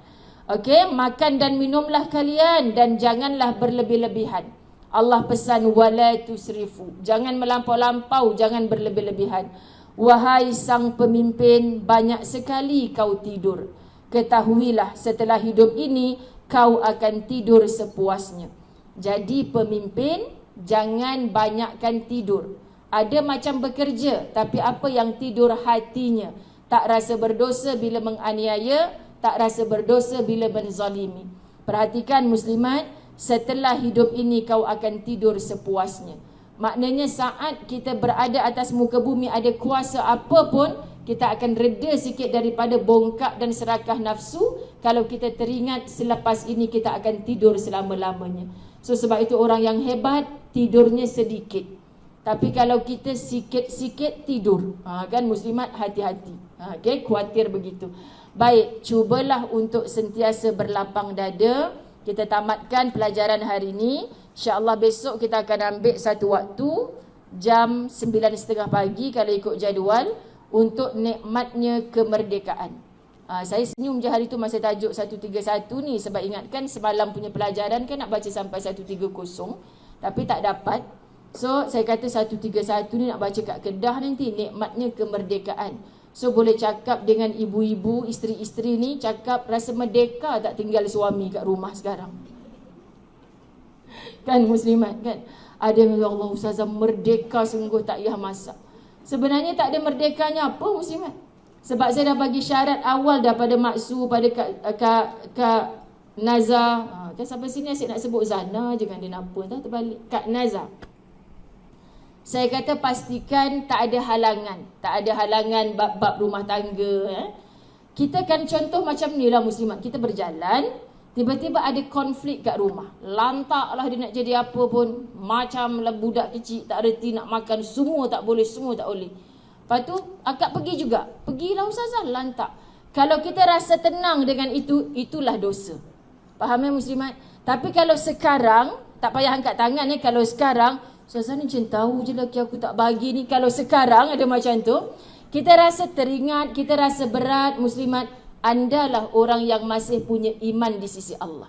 Okey, makan dan minumlah kalian dan janganlah berlebih-lebihan. Allah pesan, wala tusrifu, jangan melampau-lampau, jangan berlebih-lebihan. Wahai sang pemimpin, banyak sekali kau tidur. Ketahuilah setelah hidup ini, kau akan tidur sepuasnya. Jadi pemimpin, jangan banyakkan tidur. Ada macam bekerja, tapi apa yang tidur hatinya. Tak rasa berdosa bila menganiaya, tak rasa berdosa bila menzalimi. Perhatikan muslimat, setelah hidup ini kau akan tidur sepuasnya. Maknanya saat kita berada atas muka bumi, ada kuasa apa pun, kita akan reda sikit daripada bongkak dan serakah nafsu. Kalau kita teringat selepas ini kita akan tidur selama-lamanya. So sebab itu orang yang hebat tidurnya sedikit. Tapi kalau kita sikit-sikit tidur, kan muslimat, hati-hati. Okay, khawatir begitu. Baik, cubalah untuk sentiasa berlapang dada. Kita tamatkan pelajaran hari ini. InsyaAllah besok kita akan ambil satu waktu, jam 9.30 pagi kalau ikut jadual, untuk nikmatnya kemerdekaan. Saya senyum je hari tu masa tajuk 131 ni, sebab ingatkan semalam punya pelajaran kan nak baca sampai 130, tapi tak dapat. So saya kata 131 ni nak baca kat Kedah nanti, nikmatnya kemerdekaan. So boleh cakap dengan ibu-ibu, isteri-isteri ni, cakap rasa merdeka tak tinggal suami kat rumah sekarang. Kan muslimat kan? Ada yang, ya Allah ustazah, merdeka sungguh tak payah masak. Sebenarnya tak ada merdekanya apa muslimat. Sebab saya dah bagi syarat awal daripada Maksu, pada Kak Naza. Kan sampai sini asyik nak sebut Zana je kan, dia nak apa, terbalik. Kak Naza, saya kata pastikan tak ada halangan. Tak ada halangan bab-bab rumah tangga. Kita kan contoh macam ni lah muslimat. Kita berjalan, tiba-tiba ada konflik kat rumah. Lantaklah dia nak jadi apa pun. Macam lah budak kecil, tak reti nak makan. Semua tak boleh, semua tak boleh. Lepas tu akak pergi juga. Pergilah ustazah, lantak. Kalau kita rasa tenang dengan itu, itulah dosa. Faham ya muslimat? Tapi kalau sekarang, tak payah angkat tangan ya. Kalau sekarang, ustazah ni macam tahu je laki aku tak bagi ni. Kalau sekarang ada macam tu, kita rasa teringat, kita rasa berat muslimat. Andalah orang yang masih punya iman di sisi Allah.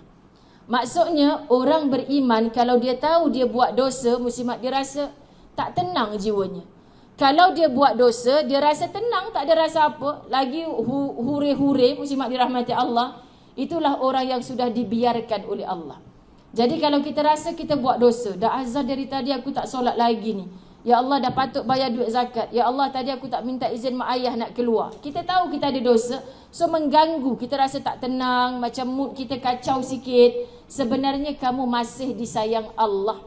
Maksudnya orang beriman kalau dia tahu dia buat dosa, muslimat, dia rasa Tak tenang jiwanya. Kalau dia buat dosa, dia rasa tenang, tak ada rasa apa. Lagi hure-hure, muslimat dirahmati Allah. Itulah orang yang sudah dibiarkan oleh Allah. Jadi kalau kita rasa kita buat dosa, dah azan dari tadi aku tak solat lagi ni. Ya Allah, dah patut bayar duit zakat. Ya Allah, tadi aku tak minta izin mak ayah nak keluar. Kita tahu kita ada dosa, so mengganggu. Kita rasa tak tenang, macam mood kita kacau sikit. Sebenarnya kamu masih disayang Allah.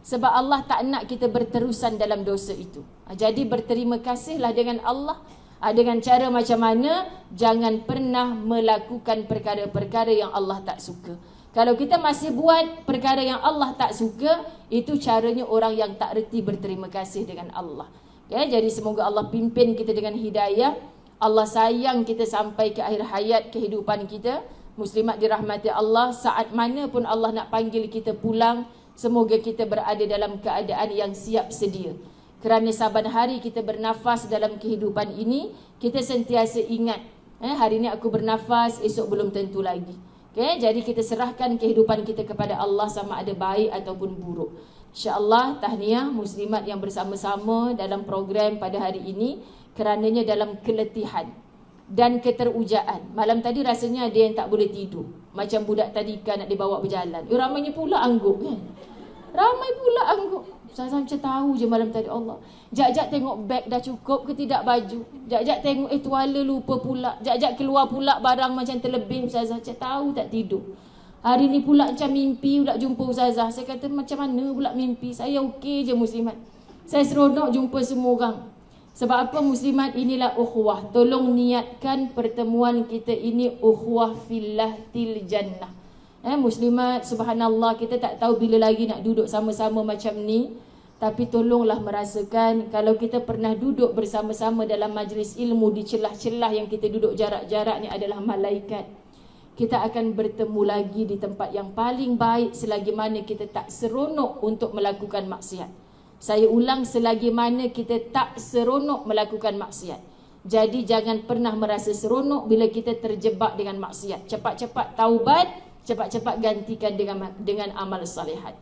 Sebab Allah tak nak kita berterusan dalam dosa itu. Jadi berterima kasihlah dengan Allah. Dengan cara macam mana? Jangan pernah melakukan perkara-perkara yang Allah tak suka. Kalau kita masih buat perkara yang Allah tak suka, itu caranya orang yang tak reti berterima kasih dengan Allah. Okay? Jadi semoga Allah pimpin kita dengan hidayah. Allah sayang kita sampai ke akhir hayat kehidupan kita. Muslimat dirahmati Allah, saat mana pun Allah nak panggil kita pulang, semoga kita berada dalam keadaan yang siap sedia. Kerana saban hari kita bernafas dalam kehidupan ini, kita sentiasa ingat, hari ini aku bernafas, esok belum tentu lagi. Okay? Jadi kita serahkan kehidupan kita kepada Allah sama ada baik ataupun buruk. InsyaAllah tahniah muslimat yang bersama-sama dalam program pada hari ini, kerananya dalam keletihan dan keterujaan. Malam tadi rasanya ada yang tak boleh tidur. Macam budak tadika nak dibawa berjalan. Ramainya pula angguk kan. Ramai pula angguk. Saya macam tahu je malam tadi Allah. Jap-jap tengok beg dah cukup ke tidak baju. Jap-jap tengok tuala lupa pula. Jap-jap keluar pula barang macam terlebih. Ustazah macam tahu tak tidur. Hari ni pula macam mimpi pula jumpa Ustazah. Saya kata macam mana pula mimpi. Saya okey je muslimat. Saya seronok jumpa semua orang. Sebab apa muslimat, inilah ukhuwah. Tolong niatkan pertemuan kita ini ukhuwah fillah til jannah. Muslimat, subhanallah, kita tak tahu bila lagi nak duduk sama-sama macam ni. Tapi tolonglah merasakan kalau kita pernah duduk bersama-sama dalam majlis ilmu di celah-celah yang kita duduk jarak-jarak ni adalah malaikat. Kita akan bertemu lagi di tempat yang paling baik selagi mana kita tak seronok untuk melakukan maksiat. Saya ulang, selagi mana kita tak seronok melakukan maksiat. Jadi jangan pernah merasa seronok bila kita terjebak dengan maksiat. Cepat-cepat taubat, cepat-cepat gantikan dengan amal salihat.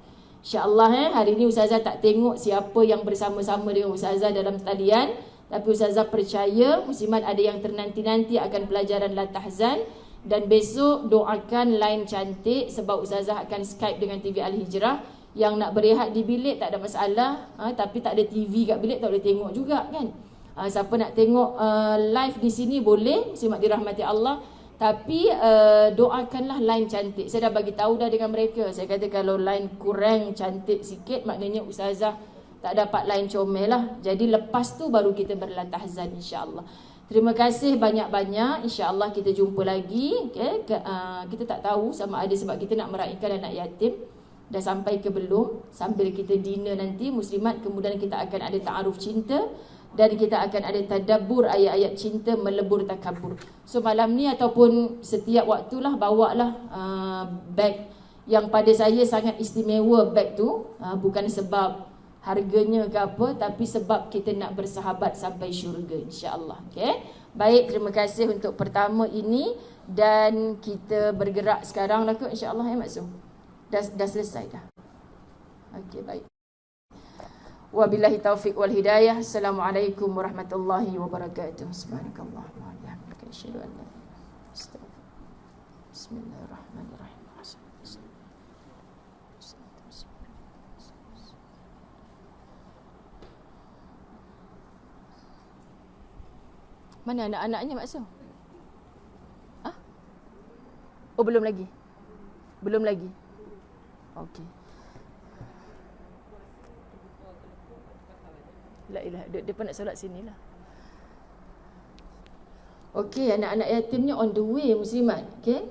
InsyaAllah hari ini Ustazah tak tengok siapa yang bersama-sama dengan Ustazah dalam talian. Tapi Ustazah percaya muslimat ada yang ternanti-nanti akan pelajaran La Tahzan. Dan besok doakan line cantik sebab Ustazah akan Skype dengan TV Al-Hijrah. Yang nak berehat di bilik tak ada masalah, tapi tak ada TV kat bilik tak boleh tengok juga kan. Siapa nak tengok live di sini boleh, muslimat dirahmati Allah. Tapi doakanlah line cantik. Saya dah bagi tahu dah dengan mereka. Saya kata kalau line kurang cantik sikit, maknanya Ustazah tak dapat line comel lah. Jadi lepas tu baru kita berlatahzan insya-Allah. Terima kasih banyak-banyak. InsyaAllah kita jumpa lagi. Okay? Kita tak tahu sama ada sebab kita nak meraihkan anak yatim. Dah sampai ke belum? Sambil kita dinner nanti muslimat, kemudian kita akan ada ta'aruf cinta dan kita akan ada tadabbur ayat-ayat cinta melebur takabur. So malam ni ataupun setiap waktulah bawalah beg yang pada saya sangat istimewa beg tu, bukan sebab harganya ke apa, tapi sebab kita nak bersahabat sampai syurga insya-Allah. Okey. Baik, terima kasih untuk pertama ini dan kita bergerak sekarang lah ke insya-Allah ya Maksum. Dah selesai dah. Okey, baik. Wabillahi taufiq wal hidayah. Assalamualaikum warahmatullahi wabarakatuh. Subhanakallahumma wa bihamdika asyhadu an la ilaha illa anta astaghfiruka. Bismillahirrahmanirrahim. Mana anak-anaknya Maksum? Oh, belum lagi. Belum lagi. Okey. La ilaha, dia pun nak solat sini lah. Okey, anak-anak yatimnya on the way muslimat. Okey.